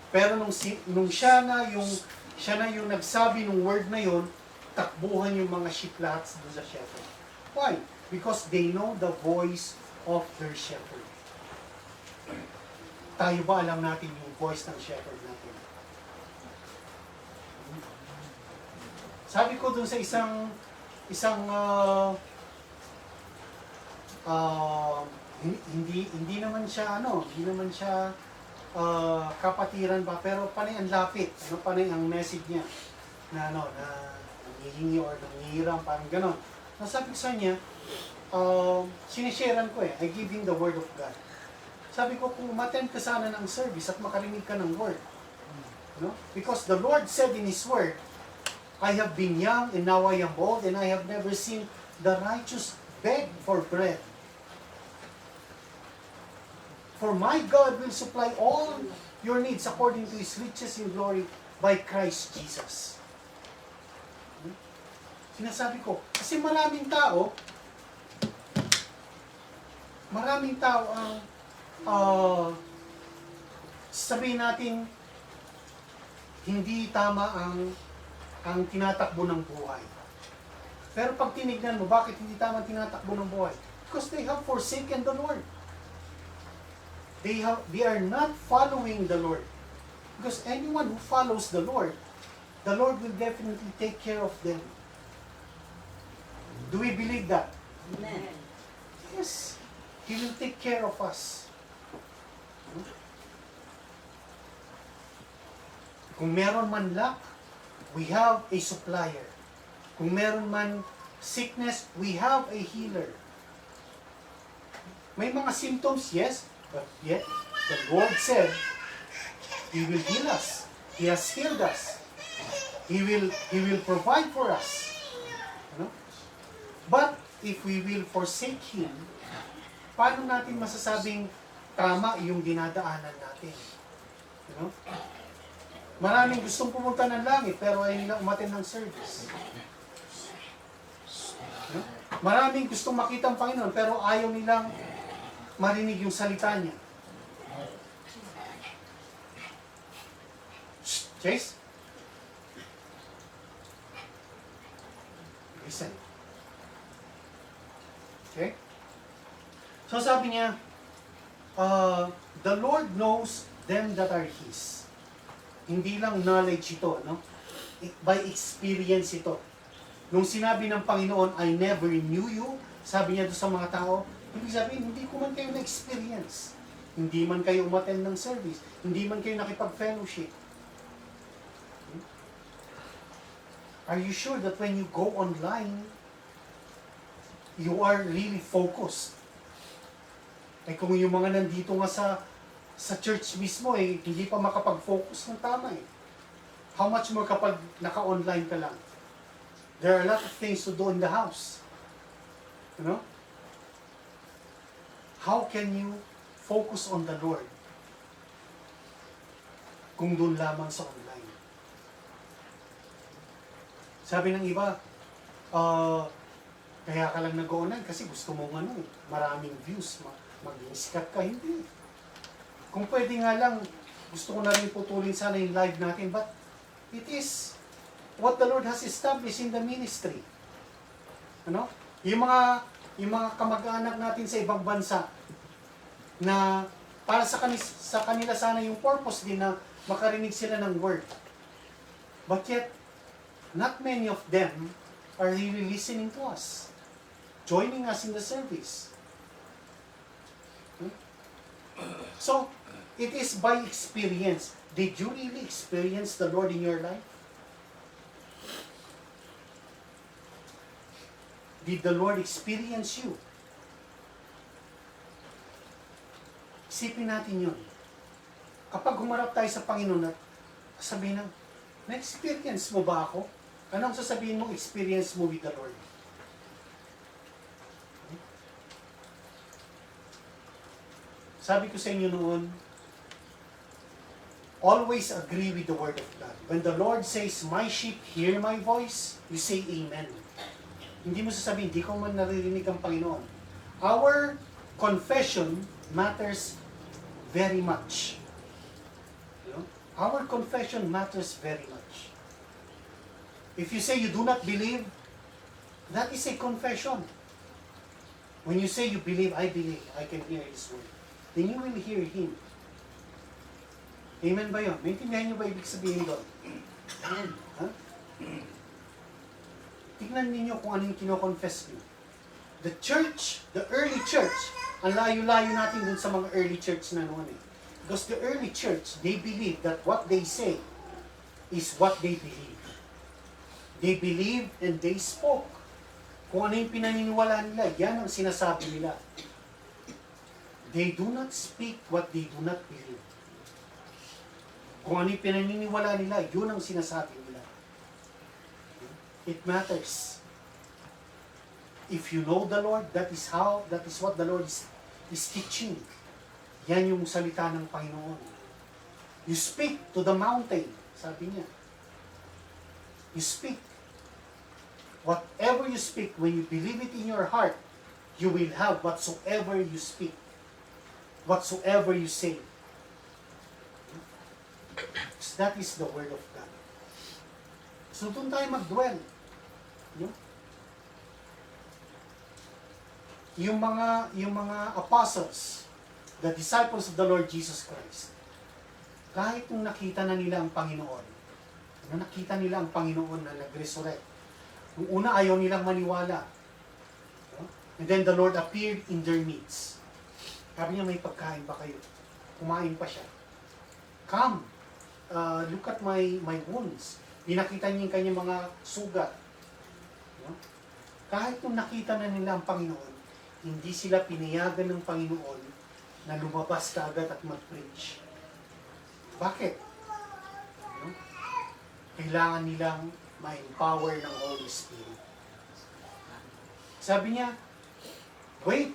Pero nung siya na yung nagsabi ng word na yon, takbuhan yung mga sheep lahat doon sa shepherd. Why? Because they know the voice of their shepherd. Tayo ba alam natin yung voice ng shepherd natin? Sabi ko dun sa hindi naman siya kapatiran pa, pero panay ang lapit, panay ang message niya na nangihingi or nangihiram, parang gano'n. Sabi ko sa niya, sinisharean ko I give him the word of God. Sabi ko, kung umattend ka sana ng service at makarinig ka ng word. Because the Lord said in His word, I have been young and now I am old and I have never seen the righteous beg for bread. For my God will supply all your needs according to His riches in glory by Christ Jesus. Sinasabi ko, kasi maraming tao ang sabihin natin hindi tama ang tinatakbo ng buhay. Pero pag tinignan mo, bakit hindi tama ang tinatakbo ng buhay? Because they have forsaken the Lord. They are not following the Lord. Because anyone who follows the Lord will definitely take care of them. Do we believe that? Amen. Yes. He will take care of us. Kung meron man lack, we have a supplier. Kung meron man sickness, we have a healer. May mga symptoms, yes, but yet the Lord said, He will heal us. He has healed us. He will provide for us. You know? But if we will forsake Him, paano natin masasabing tama yung dinadaanan natin? You know? Maraming gustong pumunta ng langit pero ayaw nila umattend ng service. You know? Maraming gustong makita ang Panginoon pero ayaw nilang marinig yung salita niya. Shh, Chase? Listen. Okay? So sabi niya, the Lord knows them that are His. Hindi lang knowledge ito, no? By experience ito. Nung sinabi ng Panginoon, I never knew you, sabi niya doon sa mga tao, ibig sabihin, hindi ko man kayo na-experience. Hindi man kayo umattend ng service. Hindi man kayo nakipag-fellowship. Are you sure that when you go online, you are really focused? Eh kung yung mga nandito nga sa church mismo, hindi pa makapag-focus ng tama eh. How much more kapag naka-online ka lang? There are a lot of things to do in the house. You know? How can you focus on the Lord kung doon lamang sa online? Sabi ng iba, kaya ka lang nag-online kasi gusto mong maraming views, maging sikat ka, hindi. Kung pwede nga lang, gusto ko na rin putulin sana yung live natin, but it is what the Lord has established in the ministry. Ano? Yung mga kamag-anak natin sa ibang bansa, na para sa kanila sana yung purpose din na makarinig sila ng word. But yet, not many of them are really listening to us, joining us in the service. So, it is by experience. Did you really experience the Lord in your life? Did the Lord experience you? Isipin natin yun. Kapag humarap tayo sa Panginoon at sabihin ng, na-experience mo ba ako? Anong sasabihin mo, experience mo with the Lord? Sabi ko sa inyo noon, always agree with the Word of God. When the Lord says, my sheep hear my voice, you say amen. Hindi mo sasabihin, hindi ko man naririnig ang Panginoon. Our confession matters very much. You know? Our confession matters very much. If you say you do not believe, that is a confession. When you say you believe, I believe, I can hear His word, then you will hear Him. Amen ba yun? Maintindihan niyo ba ibig sabihin doon? Amen. Ha? Tingnan ninyo kung ano yung kino-confess niyo. The church, the early church, ang layo-layo natin dun sa mga early church na noon eh. Because the early church, they believe that what they say is what they believe. They believe and they spoke. Kung ano yung pinaniniwala nila, yan ang sinasabi nila. They do not speak what they do not believe. Kung ano yung pinaniniwala nila, yun ang sinasabi nila. It matters. If you know the Lord, that is what the Lord is teaching. Yan yung salita ng Panginoon. You speak to the mountain, sabi niya. You speak. Whatever you speak, when you believe it in your heart, you will have whatsoever you speak. Whatsoever you say. So that is the Word of God. So doon tayo mag-dwell. No? Yung mga apostles, the disciples of the Lord Jesus Christ, kahit nung nakita na nila ang Panginoon, na nag-resurrect, nung una ayaw nilang maniwala. No? And then the Lord appeared in their midst. Sabi niya, may pagkain ba kayo? Kumain pa siya. Come, look at my wounds. Pinakita niya yung kanyang mga sugat. No? Kahit nung nakita na nila ang Panginoon, hindi sila pinayagan ng Panginoon na lumabas kaagad at mag-preach. Bakit? No? Kailangan nilang ma-empower ng Holy Spirit. Sabi niya, wait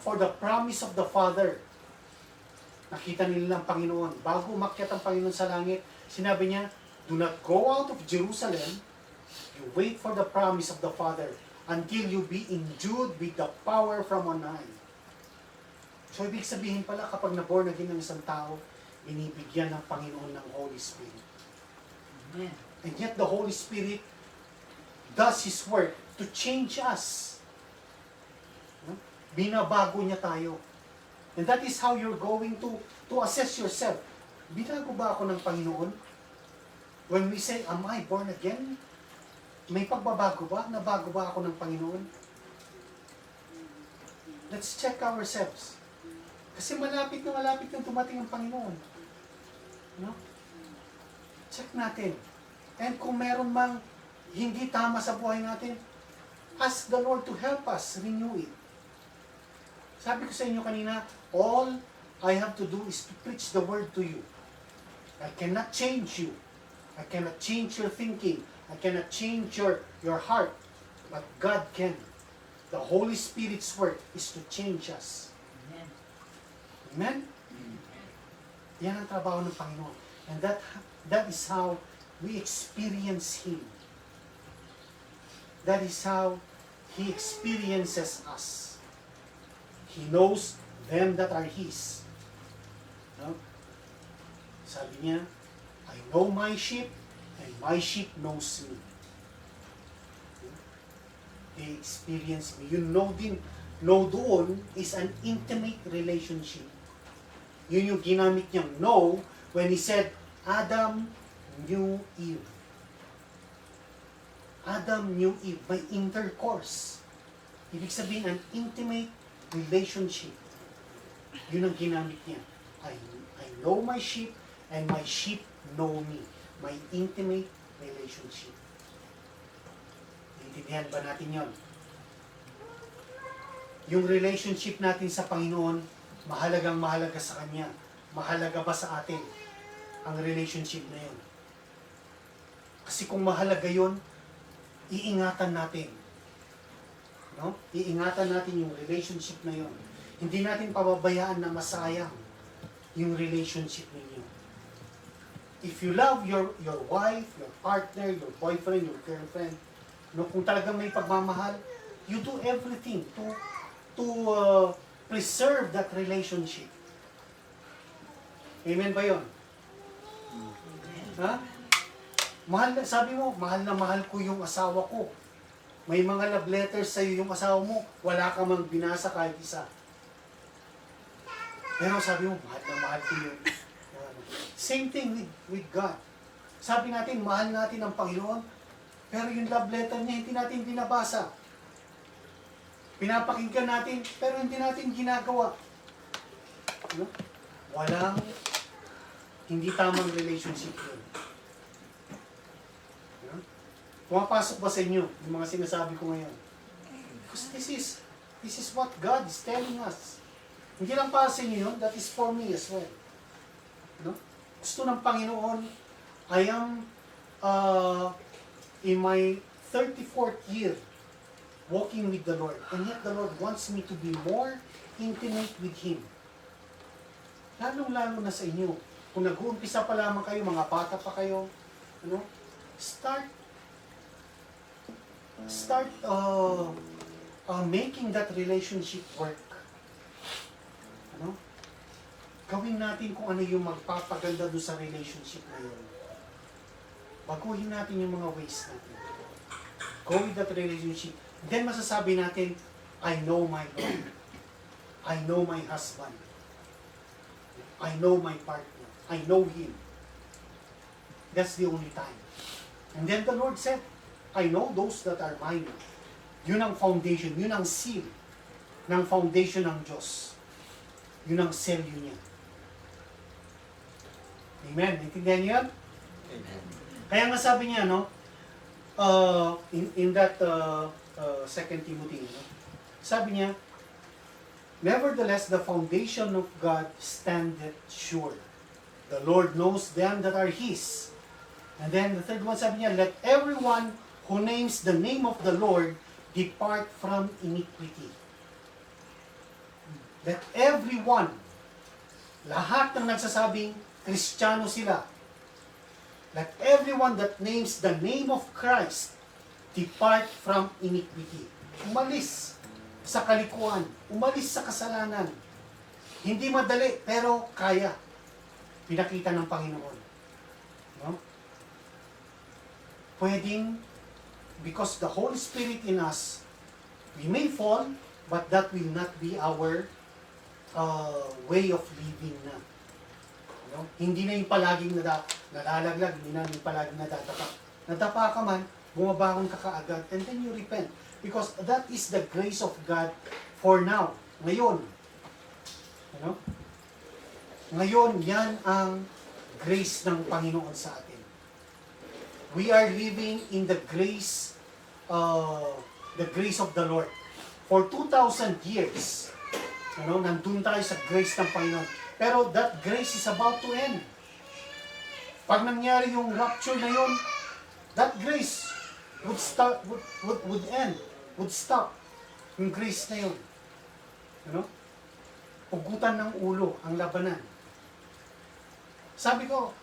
for the promise of the Father. Nakita nila ng Panginoon. Bago umakyat ang Panginoon sa langit, sinabi niya, do not go out of Jerusalem. You wait for the promise of the Father until you be endued with the power from on high. So, ibig sabihin pala, kapag na-born again ng isang tao, binibigyan ng Panginoon ng Holy Spirit. Amen. And yet, the Holy Spirit does His work to change us. No? Binabago niya tayo. And that is how you're going to assess yourself. Binago ba ako ng Panginoon? When we say, am I born again? May pagbabago ba? Nabago ba ako ng Panginoon? Let's check ourselves. Kasi malapit na tumating ang Panginoon. No? Check natin. And kung meron mang hindi tama sa buhay natin, ask the Lord to help us renew it. Sabi ko sa inyo kanina, all I have to do is to preach the word to you. I cannot change you. I cannot change your thinking. I cannot change your heart. But God can. The Holy Spirit's work is to change us. Amen. Amen? Yan ang trabaho ng Panginoon. And that is how we experience Him. That is how He experiences us. He knows them that are His. No? Sabi niya, I know my sheep, and my sheep knows me. They experience me. You know doon is an intimate relationship. Yun yung ginamit niyang know when He said, Adam knew Eve. Adam knew Eve. May intercourse. Ibig sabihin, an intimate relationship. Yun ang ginamit niya. I know my sheep, and my sheep know me. May intimate relationship. Naintindihan ba natin yon? Yung relationship natin sa Panginoon, mahalaga sa Kanya. Mahalaga ba sa atin ang relationship na yun? Kasi kung mahalaga yun, iingatan natin. No? Iingatan natin yung relationship na yun. Hindi natin pababayaan na masayang yung relationship ninyo. If you love your wife, your partner, your boyfriend, your girlfriend, no, kung talagang may pagmamahal, you do everything to preserve that relationship. Amen ba yun? Ha? Sabi mo, mahal na mahal ko yung asawa ko. May mga love letters sa'yo yung asawa mo, wala ka mang binasa kahit isa. Pero sabi mo, mahal na mahal ko yun. Same thing with God. Sabi natin, mahal natin ang Panginoon, pero yung love letter niya, hindi natin binabasa. Pinapakinggan natin, pero hindi natin ginagawa. No? Hindi tamang relationship yun. No? Pumapasok ba sa inyo yung mga sinasabi ko ngayon? Because this is what God is telling us. Hindi lang para sa inyo yun, that is for me as well. No? Gusto ng Panginoon, I am in my 34th year walking with the Lord. And yet the Lord wants me to be more intimate with Him. Lalong-lalo na sa inyo. Kung nag-uumpisa pa lamang kayo, mga bata pa kayo, start making that relationship work. Gawin natin kung ano yung magpapaganda doon sa relationship na yun. Baguhin natin yung mga ways natin. Go with that relationship. Then masasabi natin, I know my Lord. I know my husband. I know my partner. I know Him. That's the only time. And then the Lord said, I know those that are mine. Yun ang foundation, yun ang seal ng foundation ng Diyos. Yun ang selyo niya. Amen. Intindihan niyo yan? Amen. Kaya nga sabi niya, in that 2 Timothy, sabi niya, nevertheless, the foundation of God standeth sure. The Lord knows them that are His. And then the third one, sabi niya, let everyone who names the name of the Lord depart from iniquity. Let everyone, lahat ng nagsasabing Kristiyano sila, let everyone that names the name of Christ depart from iniquity. Umalis sa kalikuan, umalis sa kasalanan. Hindi madali, pero kaya. Pinakita ng Panginoon. Pwedeng, because the Holy Spirit in us, we may fall, but that will not be our way of living na. Hindi na yung palaging nalalaglag, hindi na yung palaging nadadapa. Nadapa ka man, bumabangon ka kaagad, and then you repent. Because that is the grace of God for now. Ngayon. Ngayon, yan ang grace ng Panginoon sa atin. We are living in the grace of the Lord. For 2,000 years, nandun tayo sa grace ng Panginoon. Pero that grace is about to end. Pag nangyari yung rapture na yun, that grace would end, would stop. Yung grace na yun. Pugutan ng ulo ang labanan. Sabi ko,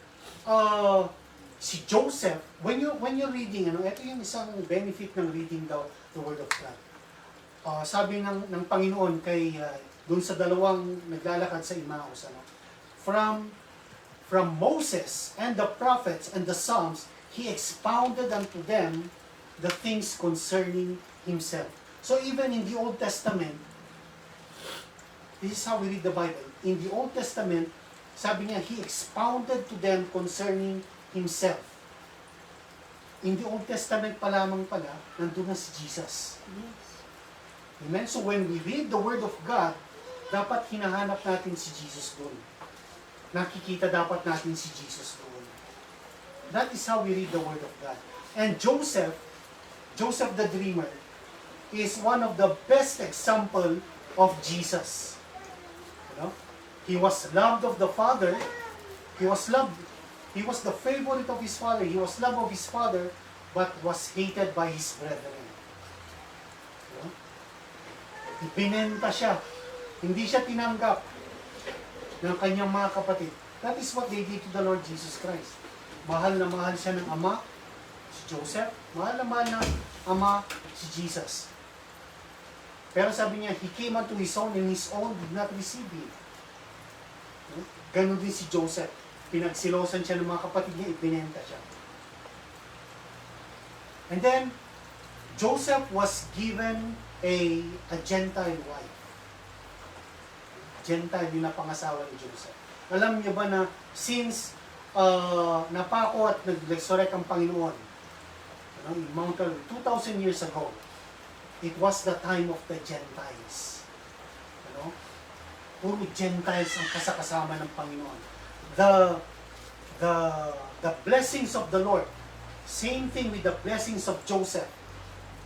si Joseph, when you're reading, ito yung isang benefit ng reading the Word of God. Sabi ng Panginoon kay dun sa dalawang naglalakad sa Emmaus, from Moses and the prophets and the Psalms, He expounded unto them the things concerning Himself. So even in the Old Testament, this is how we read the Bible. In the Old Testament, sabi niya, He expounded to them concerning Himself. In the Old Testament pa lamang pala, nandun na si Jesus. Amen? So when we read the Word of God, dapat hinahanap natin si Jesus doon. Nakikita dapat natin si Jesus doon. That is how we read the Word of God. And Joseph the dreamer, is one of the best example of Jesus. He was loved of the Father. He was loved. He was the favorite of his father. He was loved of his father, but was hated by his brethren. Ibinenta siya. Hindi siya tinanggap ng kanyang mga kapatid. That is what they did to the Lord Jesus Christ. Mahal na mahal siya ng ama, si Joseph. Mahal na mahal ng ama, si Jesus. Pero sabi niya, He came unto His own, and His own did not receive Him. Ganon din si Joseph. Pinagsilosan siya ng mga kapatid niya, ibinenta siya. And then, Joseph was given a Gentile wife. Gentile yung napangasawa ni Joseph. Alam niyo ba na since napako at nag-resurrect ang Panginoon, in Mount Calvary, 2,000 years ago, it was the time of the Gentiles. Puro Gentiles ang kasakasama ng Panginoon. The blessings of the Lord, same thing with the blessings of Joseph.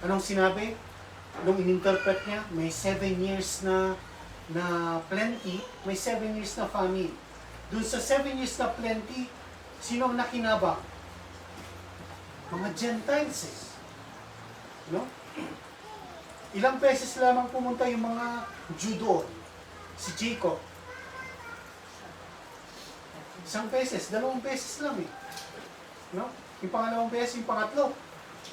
Anong sinabi? Nung in-interpret niya, may 7 years na plenty, may 7 years na famine. Doon sa 7 years na plenty, sino ang nakinabang? Mga Gentiles . Ilang beses lamang pumunta yung mga Jew doon. Si Jacob. Isang beses, dalawang beses lang eh. No? Yung pangalawang beses, yung pangatlo,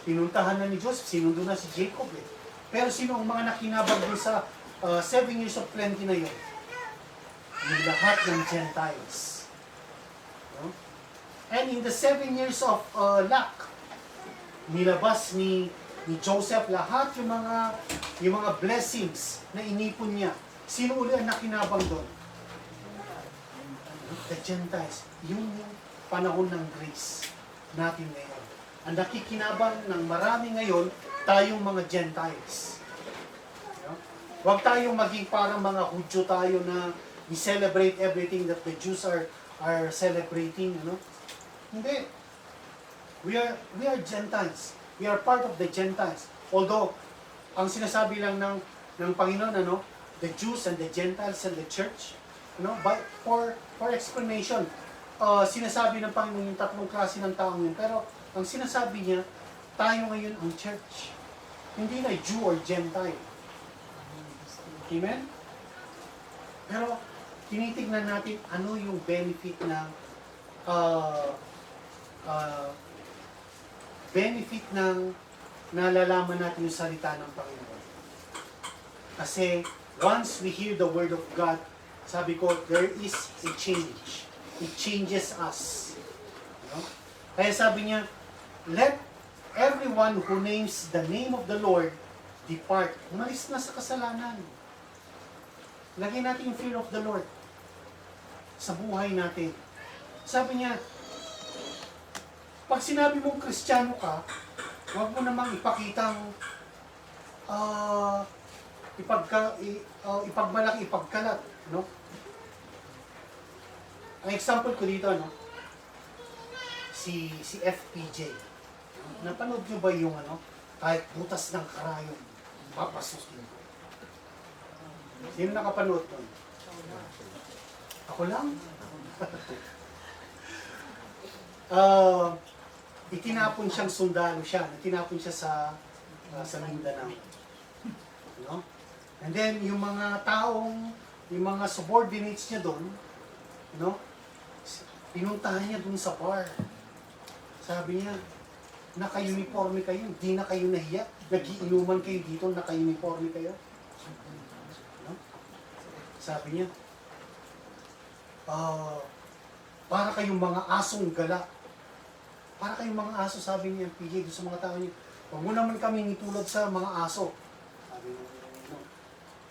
pinuntahan na ni Joseph, sinundo na si Jacob eh. Pero sino ang mga nakinabang doon sa 7 years of plenty na yun? Yung lahat ng Gentiles. No? And in the 7 years of lack, nilabas ni Joseph lahat yung mga blessings na inipon niya. Sino uli ang nakinabang doon? The Gentiles. Yung panahon ng grace natin ngayon. Ang nakikinabang ng marami ngayon, tayong mga Gentiles. No? Huwag tayong maging parang mga Hudyo tayo na we celebrate everything that the Jews are celebrating. Ano? Hindi. We are Gentiles. We are part of the Gentiles. Although, ang sinasabi lang ng Panginoon, the Jews and the Gentiles and the church, but for explanation, sinasabi ng Panginoon yung tatlong klase ng taong yun. Pero, ang sinasabi niya, tayo ngayon ang church. Hindi na Jew or Gentile. Amen? Pero, tinitignan natin ano yung benefit ng nalalaman natin yung salita ng Panginoon. Kasi once we hear the Word of God, sabi ko, there is a change. It changes us. Kaya sabi niya, let everyone who names the name of the Lord depart. Umalis na sa kasalanan. Lagyan natin yung fear of the Lord sa buhay natin. Sabi niya, pag sinabi mong Kristiyano ka, huwag mo namang ipakitang ipagmalaki, ipagkalat, no? Ang example ko dito, si FPJ. Napanood niyo ba yung kahit butas ng karayom, papasukin ko? Sino nakapanood nun? Ako lang? Itinapon siyang sundalo siya. Itinapon siya sa Mindanao. No? And then, yung mga subordinates niya doon, pinuntahan niya doon sa bar. Sabi niya, naka-uniforme kayo, hindi na kayo nahiya. Nagiinuman kayo dito, naka-uniforme kayo. No? Sabi niya, para kayong mga asong gala. Para kayong mga aso, sabi niya, PJ, doon sa mga tao niya, huwag mo naman kami itulad sa mga aso. Sabi niya,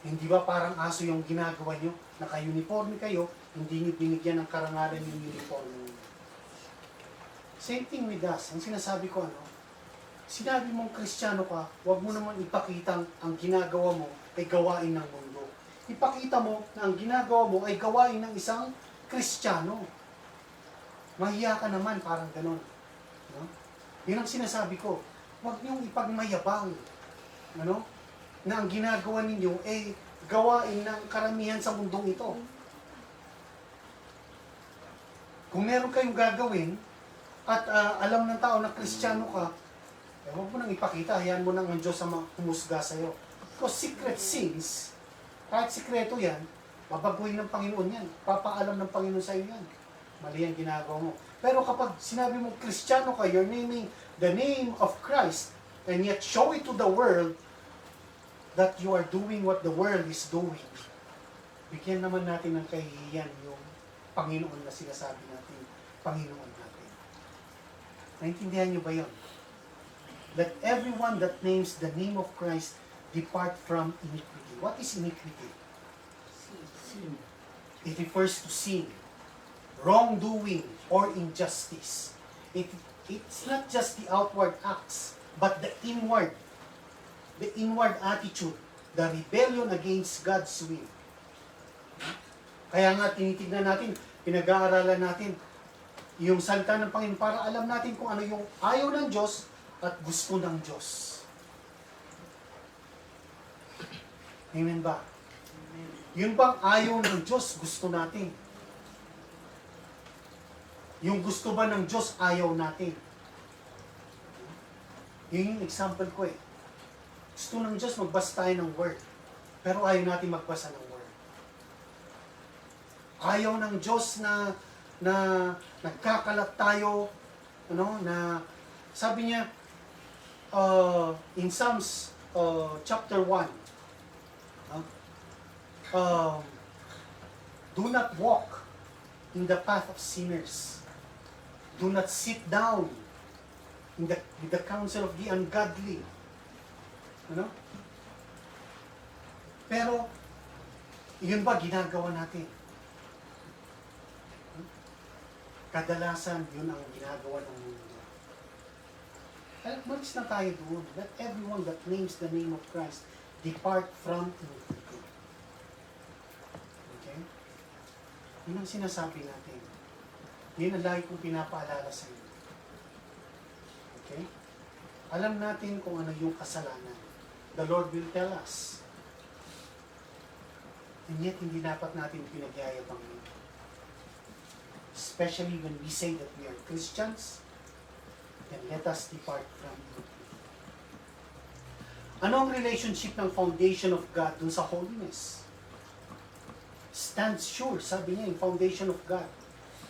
hindi ba parang aso yung ginagawa niyo? Naka-uniforme kayo, hindi niyo binigyan ng karangalan yung uniforme niyo. Same thing with us. Ang sinasabi ko, sinabi mong Kristiyano ka, huwag mo naman ipakitang ang ginagawa mo ay gawain ng mundo. Ipakita mo na ang ginagawa mo ay gawain ng isang Kristiyano. Mahiya ka naman, parang ganon. No? Yun ang sinasabi ko. Huwag niyong ipagmayabang. Na ang ginagawa ninyo ay gawain ng karamihan sa mundong ito. Kung meron kayong gagawin, at alam ng tao na Kristiyano ka, huwag mo nang ipakita, hayaan mo nang ang Diyos ang humusga sa'yo. Because secret sins, kahit sikreto yan, babaguhin ng Panginoon yan. Papaalam ng Panginoon sa'yo yan. Mali ang ginagawa mo. Pero kapag sinabi mo Kristiyano ka, you're naming the name of Christ, and yet show it to the world that you are doing what the world is doing, bigyan naman natin ng kahihiyan yung Panginoon na sinasabi natin, Panginoon natin. Naintindihan niyo ba yun? Let everyone that names the name of Christ depart from iniquity. What is iniquity? Sin. It refers to sin, wrongdoing, or injustice. It's not just the outward acts, but the inward attitude, the rebellion against God's will. Kaya nga tinitignan natin, pinag-aaralan natin yung salita ng Panginoon para alam natin kung ano yung ayaw ng Diyos at gusto ng Diyos. Amen ba? Yun bang ayaw ng Diyos, gusto natin? Yung gusto ba ng Diyos, ayaw natin? Yun yung example ko eh. Gusto ng Diyos magbasa tayo ng Word. Pero ayaw natin magbasa ng Word. Ayaw ng Diyos na nagkakalat tayo, na sabi niya, in Psalms chapter 1, do not walk in the path of sinners. Do not sit down with the counsel of the ungodly. Pero, yun ba ginagawa natin? Kadalasan, yun ang ginagawa ng mundo. Kaya malis na tayo doon. Let everyone that names the name of Christ depart from iniquity. Okay? Yun ang sinasabi natin. Yun ang lagi kong pinapaalala sa inyo. Okay? Alam natin kung ano yung kasalanan. The Lord will tell us. And yet, hindi dapat natin pinagyayabang yun. Especially when we say that we are Christians, then let us depart from iniquity. Ano ang relationship ng foundation of God dun sa holiness? Stand sure, sabi niya, yung foundation of God.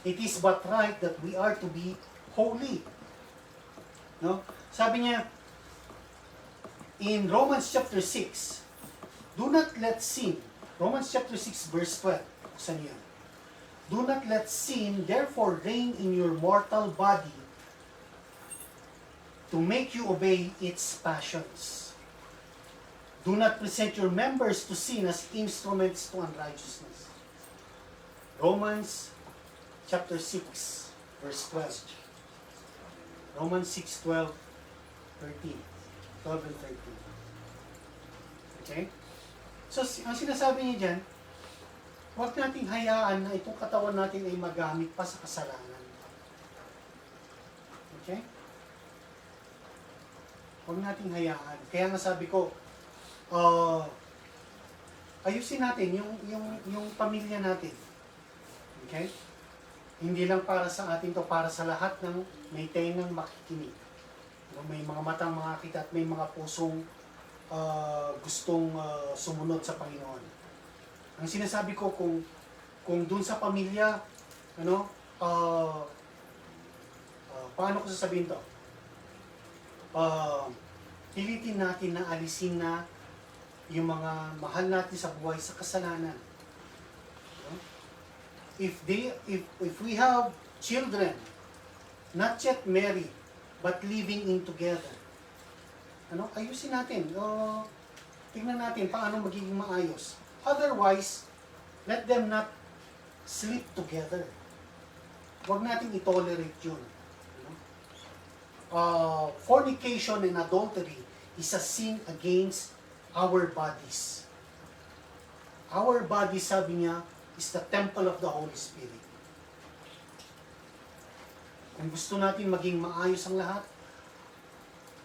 It is but right that we are to be holy. No? Sabi niya, in Romans chapter 6, do not let sin, Romans chapter 6 verse 12, buksan niyo. Do not let sin therefore reign in your mortal body to make you obey its passions. Do not present your members to sin as instruments to unrighteousness. Romans chapter 6, verse 12. Romans 6, 12, 13. 12 and 13. Okay? So, ang sinasabi niya dyan, huwag nating hayaan na itong katawan natin ay magamit pa sa kasalanan. Okay? Huwag nating hayaan. Kaya nga sabi ko, ayusin natin yung pamilya natin. Okay? Hindi lang para sa atin to, para sa lahat ng may tengang makikinig. May mga matang makakita at may mga pusong gustong sumunod sa Panginoon. Ang sinasabi ko, kung dun sa pamilya, paano ko sasabihin to? Pilitin natin na alisin na yung mga mahal natin sa buhay sa kasalanan. If we have children, not yet married, but living in together, ayusin natin. Tingnan natin paano magiging maayos. Otherwise, let them not sleep together. Huwag natin i-tolerate yun. Fornication and adultery is a sin against our bodies. Our body, sabi niya, is the temple of the Holy Spirit. Kung gusto natin maging maayos ang lahat,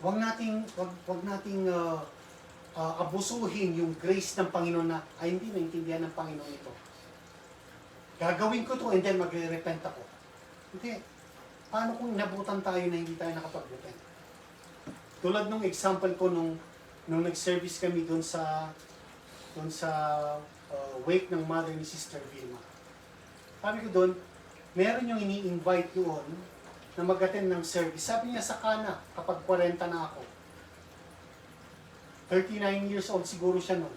wag nating abusuhin yung grace ng Panginoon na, hindi naintindihan ng Panginoon ito. Gagawin ko to and then magre-repent ako. Hindi. Paano kung nabutan tayo na hindi tayo nakapag-repent? Tulad nung example ko nung nag-service kami doon sa wake ng mother ni Sister Vilma. Sabi ko doon, meron yung ini-invite doon na mag-attend ng service. Sabi niya sa kana, kapag 40 na ako. 39 years old siguro siya noon.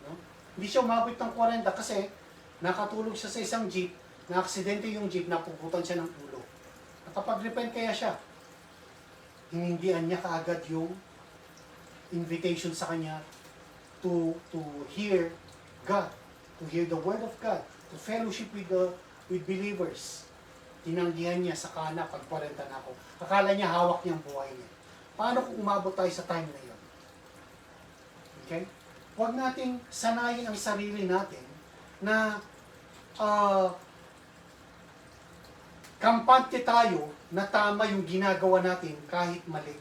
No? Hindi siya umabot ng 40 kasi nakatulog siya sa isang jeep, na-aksidente yung jeep, napuputan siya ng ulo. Nakapag-repent kaya siya. Hinindihan niya kaagad yung invitation sa kanya to hear God, to hear the Word of God, to fellowship with believers. Tinanggihan niya sa kana pag 40 na ako. Akala niya hawak niya ang buhay niya. Paano kung umabot tayo sa time na yun? Okay? Huwag nating sanayin ang sarili natin na kampante tayo na tama yung ginagawa natin kahit mali.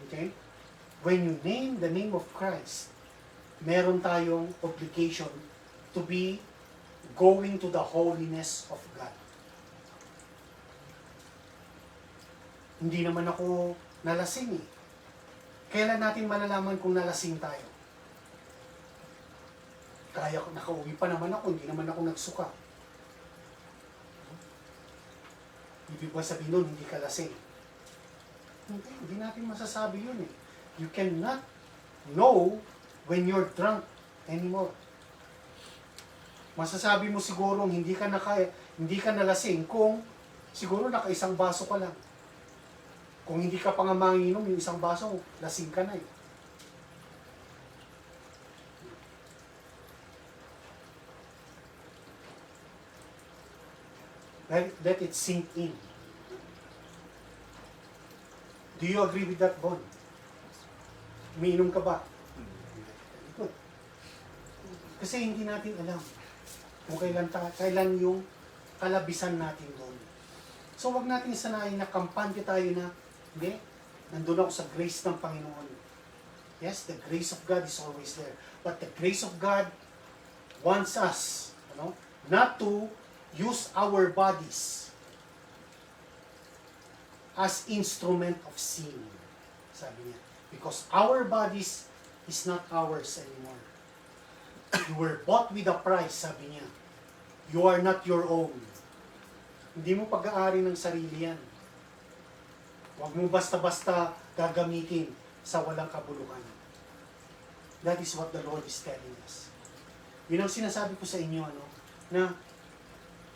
Okay? When you name the name of Christ, meron tayong obligation to be going to the holiness of God. Hindi naman ako nalasing eh. Kailan natin malalaman kung nalasing tayo? Kaya ko, nakauwi pa naman ako, hindi naman ako nagsuka. Ibig ba sabihin nun, hindi ka lasing? Hindi natin masasabi yun eh. You cannot know when you're drunk anymore. Masasabi mo siguro hindi ka nalasing kung siguro naka-isang baso ka lang. Kung hindi ka pa nga manginom, yung isang baso, lasing ka na eh. Let it sink in. Do you agree with that, Bon? Umiinom ka ba? Good. Kasi hindi natin alam kung kailan yung kalabisan natin doon. So wag natin sanayin na kampante tayo na, hindi, nandun ako sa grace ng Panginoon. Yes, the grace of God is always there. But the grace of God wants us, not to use our bodies as instrument of sin. Sabi niya. Because our bodies is not ours anymore. You were bought with a price, sabi niya. You are not your own. Hindi mo pag-aari ng sarili yan. Huwag mo basta-basta gagamitin sa walang kabuluhan. That is what the Lord is telling us. Yun ang sinasabi ko sa inyo, na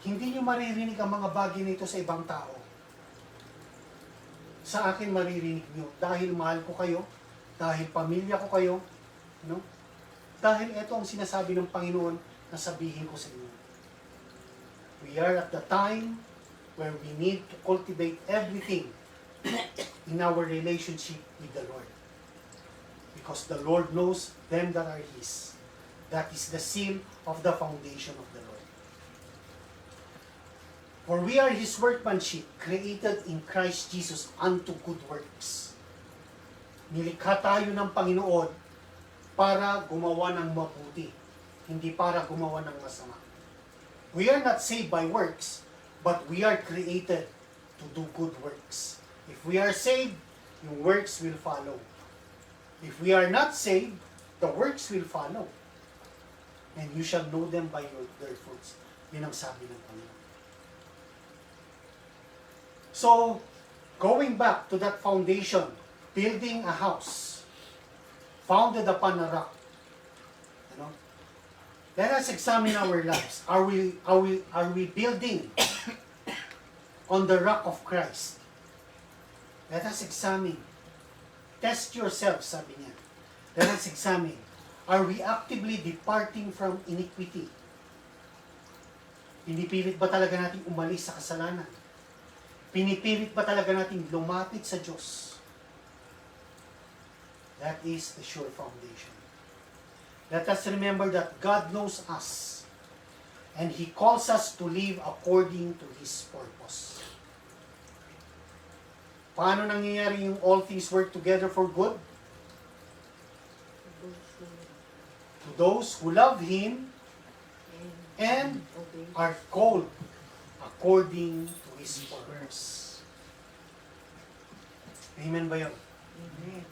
hindi nyo maririnig ang mga bagay nito sa ibang tao. Sa akin maririnig nyo. Dahil mahal ko kayo, dahil pamilya ko kayo, dahil ito ang sinasabi ng Panginoon na sabihin ko sa inyo. We are at the time where we need to cultivate everything in our relationship with the Lord. Because the Lord knows them that are His. That is the seal of the foundation of the Lord. For we are His workmanship, created in Christ Jesus unto good works. Nilikha tayo ng Panginoon para gumawa ng mabuti, hindi para gumawa ng masama. We are not saved by works, but we are created to do good works. If we are saved, yung works will follow. If we are not saved, the works will follow. And you shall know them by their fruits. Yun ang sabi ng Panginoon. So, going back to that foundation, building a house, founded upon a rock. Let us examine our lives. Are we building on the rock of Christ? Let us examine. Test yourself, sabi niya. Let us examine. Are we actively departing from iniquity? Pinipilit ba talaga natin umalis sa kasalanan? Pinipilit ba talaga natin lumapit sa Diyos? That is the sure foundation. Let us remember that God knows us and He calls us to live according to His purpose. Paano nangyayari yung all things work together for good? To those who love Him and are called according to His purpose. Amen ba yun? Amen.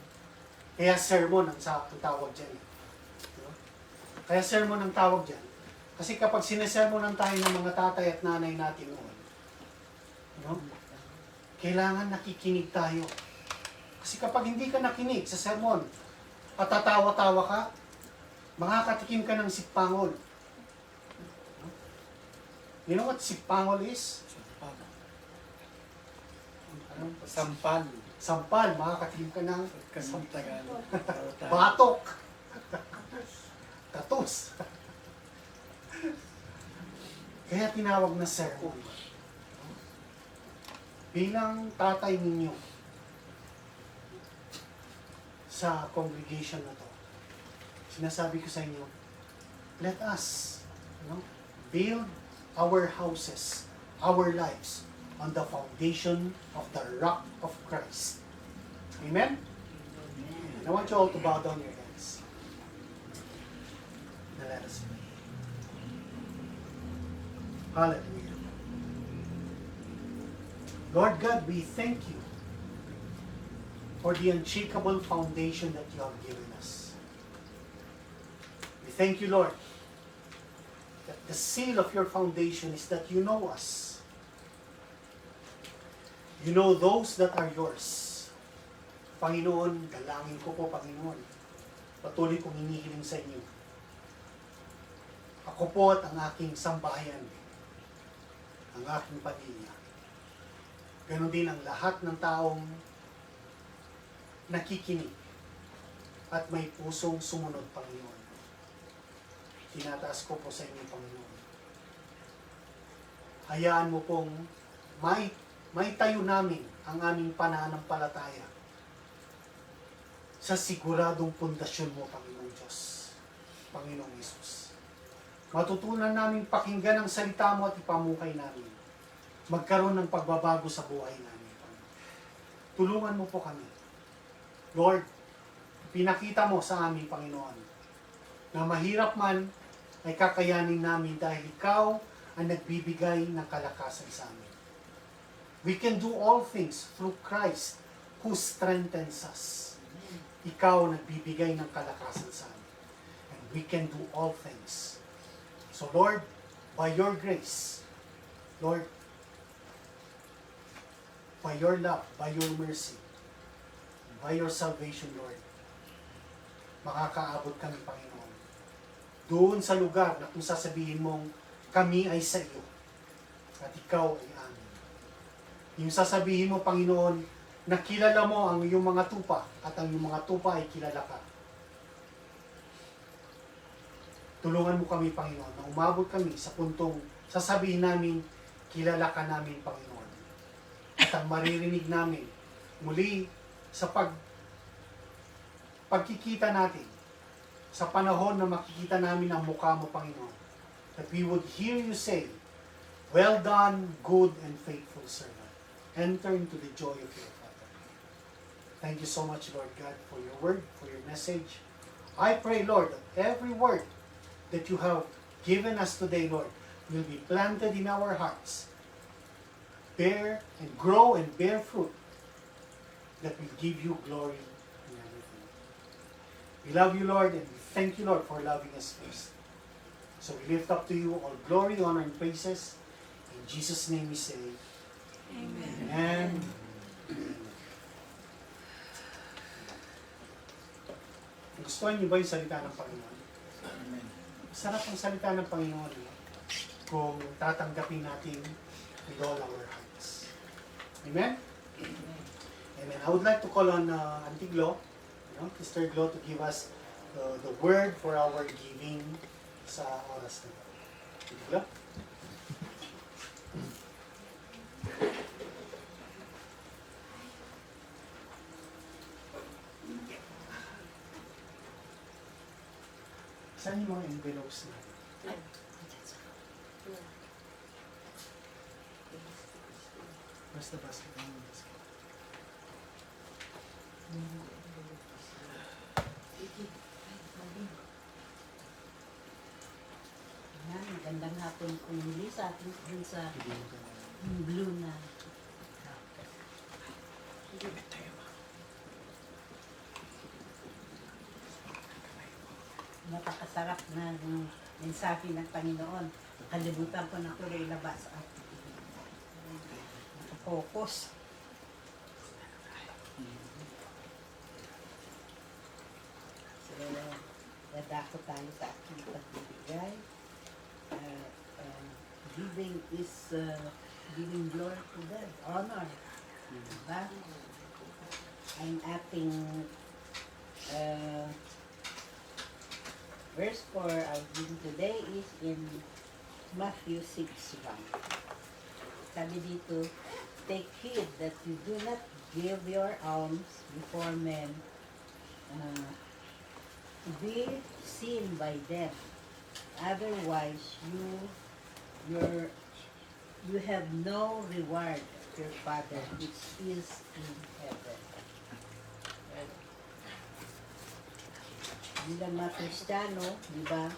Kaya sermon ang tawag dyan. Kaya sermon ang tawag dyan. Kasi kapag sinesermonan tayo ng mga tatay at nanay natin noon, kailangan nakikinig tayo. Kasi kapag hindi ka nakinig sa sermon at tatawa-tawa ka, makakatikim ka ng sipangol. You know what sipangol is? Sampal. Sampal, makakatikim ka ng Kasamtagal. batok. Katos. Kaya tinawag na sermon. Bilang tatay ninyo sa congregation na to, sinasabi ko sa inyo, let us build our houses, our lives, on the foundation of the rock of Christ. Amen? I want you all to bow down your heads. Now let us pray. Hallelujah. Lord God, we thank you for the unshakable foundation that you have given us. We thank you, Lord, that the seal of your foundation is that you know us. You know those that are yours. Panginoon, dalangin ko po, Panginoon. Patuloy kong hinihiling sa inyo. Ako po at ang aking sambahayan, ang aking pamilya. Ganon din ang lahat ng taong nakikinig at may pusong sumunod, Panginoon. Tinataas ko po sa inyo, Panginoon. Hayaan mo pong may tayo namin ang aming pananampalataya sa siguradong pundasyon mo, Panginoon Diyos, Panginoong Yesus. Matutunan namin pakinggan ang salita mo at ipamukay namin. Magkaroon ng pagbabago sa buhay namin, Panginoon. Tulungan mo po kami. Lord, pinakita mo sa amin, Panginoon, na mahirap man ay kakayanin namin dahil ikaw ang nagbibigay ng kalakasan sa amin. We can do all things through Christ who strengthens us. Ikaw ang nagbibigay ng kalakasan sa amin. And we can do all things. So Lord, by your grace, Lord, by your love, by your mercy, by your salvation, Lord, makakaabot kami, Panginoon. Doon sa lugar na kung sasabihin mong kami ay sa iyo at ikaw ay amin. Yung sasabihin mo, Panginoon, na kilala mo ang iyong mga tupa at ang iyong mga tupa ay kilala ka. Tulungan mo kami, Panginoon, na umabot kami sa puntong sasabihin namin, kilala ka namin, Panginoon. At ang maririnig namin muli sa pagkikita natin, sa panahon na makikita namin ang mukha mo, Panginoon, that we would hear you say, well done, good and faithful servant. Enter into the joy of your Father. Thank you so much, Lord God, for your word, for your message. I pray, Lord, that every word that you have given us today, Lord, will be planted in our hearts, bear and grow and bear fruit that will give you glory in everything. We love you, Lord, and we thank you, Lord, for loving us first. So we lift up to you all glory, honor, and praises. In Jesus' name we say, Amen. Amen. Gustuhan niyo ba yung salita ng Panginoon? Amen. Sarap ang salita ng Panginoon kung tatanggapin natin with all our hearts. Amen? Amen. I would like to call on Auntie Glo, Sister Glo, to give us the word for our giving sa oras na ito. Auntie Glo? Saan yung mga envelopes natin? Basta-basta lang. Yan, magandang hapon po muli sa ating dun sa blue na. Napakasarap na ng mensahe ng Panginoon. Kalimutan ko na ito rin ilabas. Nakafocus. So, dadako tayo sa aking pagbibigay. Giving is giving glory to God, honor. Diba? Ang ating verse for our reading today is in Matthew 6:1. Sabi dito, take heed that you do not give your alms before men to be seen by them. Otherwise, you have no reward of your Father which is in heaven. Bilang mga Kristiyano, di ba,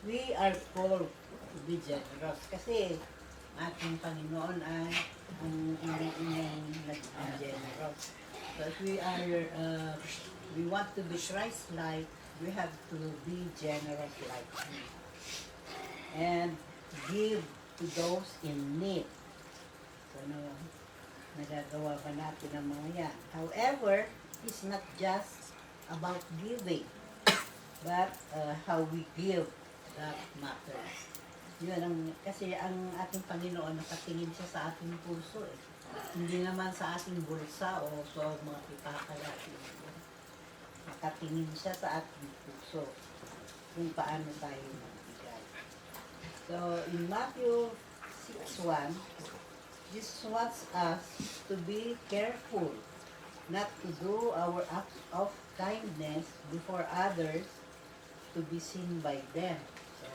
we are called to be generous. Kasi ating Panginoon ay ang naging generous. So if we want to be Christ-like, we have to be generous like Him. And give to those in need. So, nagagawa ba natin ang mga yan? However, it's not just about giving, but how we give that matters. Yun kasi ang ating Panginoon nakatingin siya sa ating puso eh. Hindi naman sa ating bulsa o sa mga pipakala. Nakatingin siya sa ating puso kung paano tayo magbigay. So, in Matthew 6:1, Jesus wants us to be careful not to do our acts of kindness before others to be seen by them. So,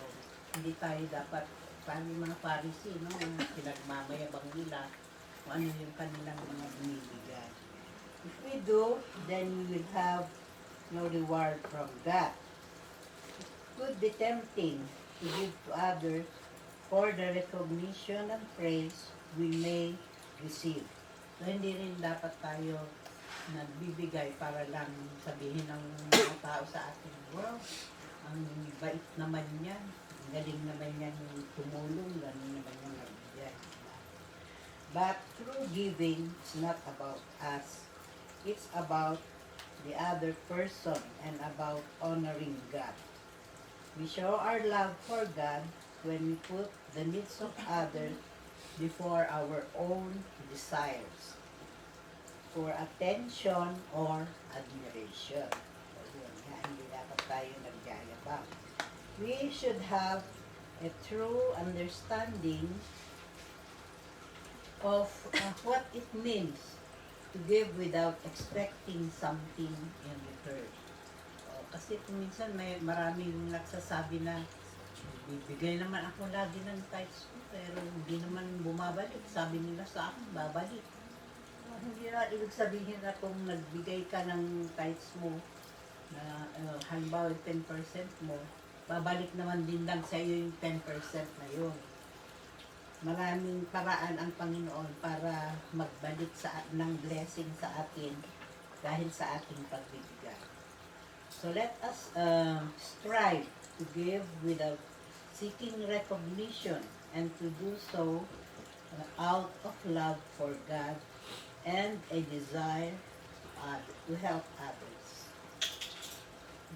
hindi tayo dapat, paano yung mga Pharisee, no? Pinagmamayabang nila kung ano yung kanilang mga binibigay. If we do, then we will have no reward from God. It could be tempting to give to others for the recognition and praise we may receive. So, hindi rin dapat tayo nagbibigay para lang sabihin ng mga tao sa atin, wow, ang bait naman yan, ang galing naman yan yung tumulong, galing naman yung nagbigay. But true giving is not about us. It's about the other person and about honoring God. We show our love for God when we put the needs of others before our own desires, for attention or admiration. So, yun nga, hindi dapat tayo nagyayabang. We should have a true understanding of what it means to give without expecting something in return. Kasi kung minsan maraming nagsasabi na bibigay naman ako lagi ng tithes ko, pero hindi naman bumabalik. Sabi nila sa akin, babalik. Hindi na ibig sabihin na kung nagbigay ka ng tithes mo, na halimbawa 10% mo, babalik naman din lang sa iyo yung 10% na yun. Maraming paraan ang Panginoon para magbalik ng blessing sa atin dahil sa ating pagbibigay. So let us strive to give without seeking recognition and to do so out of love for God and a desire to help others.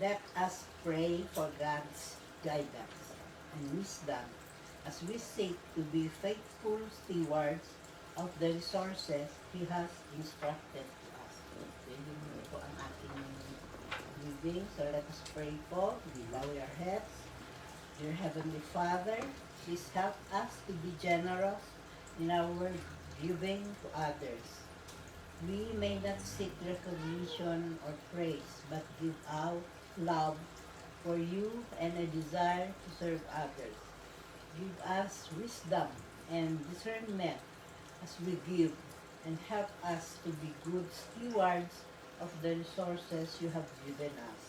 Let us pray for God's guidance and wisdom as we seek to be faithful stewards of the resources He has instructed to us. So, yun po ang ating giving. So let us pray po. We bow our heads. Dear Heavenly Father, please help us to be generous in our giving to others. We may not seek recognition or praise, but give out love for you and a desire to serve others. Give us wisdom and discernment as we give, and help us to be good stewards of the resources you have given us.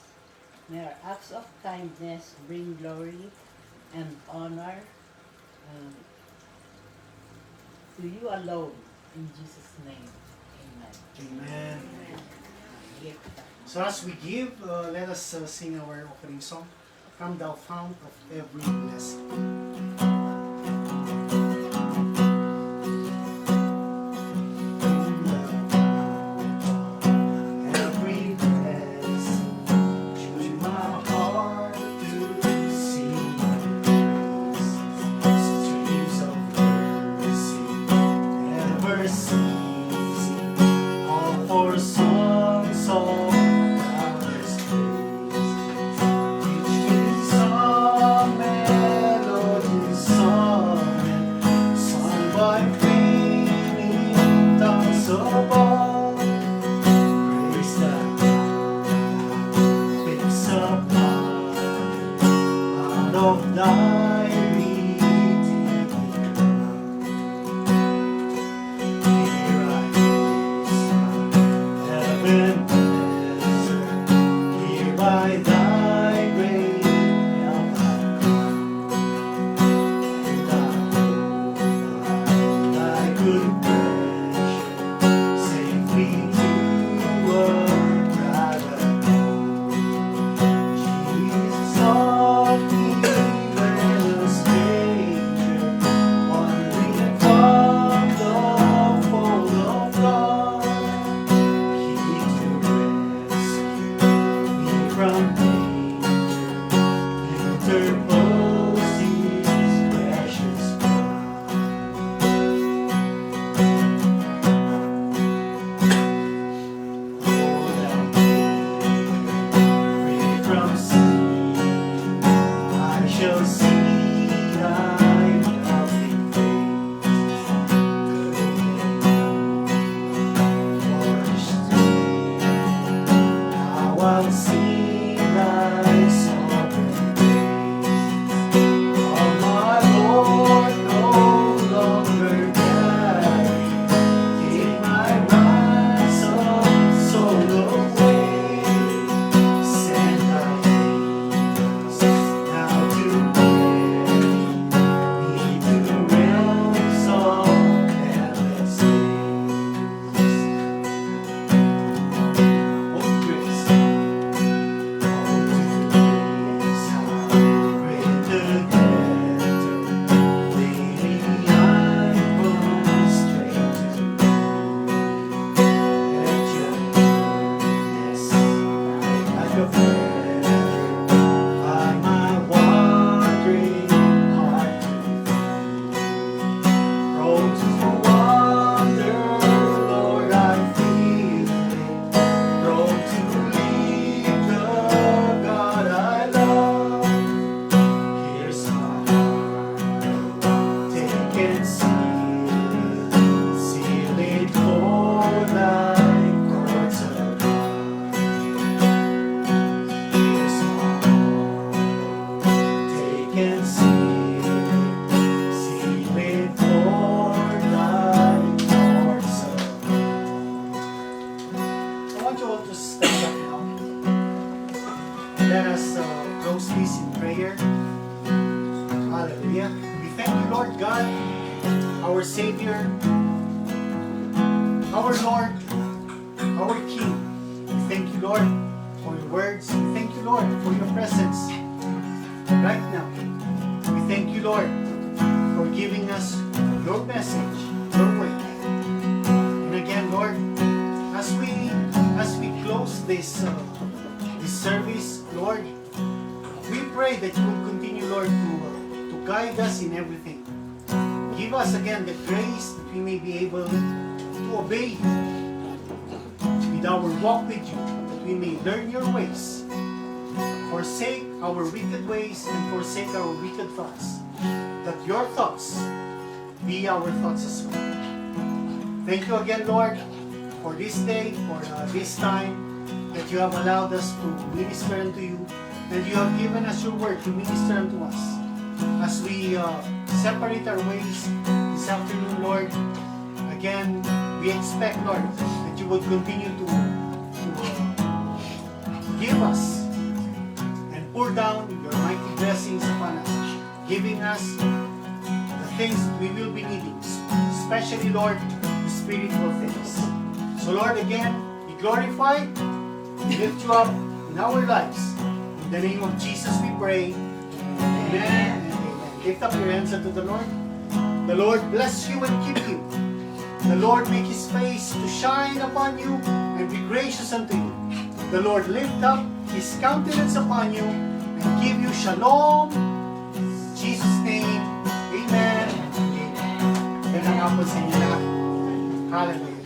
May our acts of kindness bring glory and honor to you alone. In Jesus' name, amen. Amen. Give. So as we give, let us sing our opening song, Come Thou Fount of Every Blessing. Melody and seal it for thy heart's I want you all to stand up now. Let us close this in prayer. Hallelujah. We thank you, Lord God, our Savior, our Lord, our King. We thank you, Lord, for your words. We thank you, Lord, for your presence right now. We thank you, Lord, for giving us your message, your word. And again, Lord, as we close this service, Lord, we pray that you will continue, Lord, to guide us in everything. Give us again the grace that we may be able to obey you with our walk with you, that we may learn your ways, forsake our wicked ways and forsake our wicked thoughts, that your thoughts be our thoughts as well. Thank you again, Lord, for this day, for this time that you have allowed us to minister unto you, and you have given us your word to minister unto us. As we separate our ways this afternoon, Lord, again, we expect, Lord, that you would continue to give us and pour down your mighty blessings upon us, giving us the things that we will be needing, especially, Lord, the spiritual things. So, Lord, again, be glorified, lift you up in our lives. In the name of Jesus we pray. Amen and amen. Lift up your hands unto the Lord. The Lord bless you and keep you. The Lord make his face to shine upon you and be gracious unto you. The Lord lift up his countenance upon you and give you shalom. In Jesus' name, amen and amen. Ganang hapon sa inyo lahat. Hallelujah.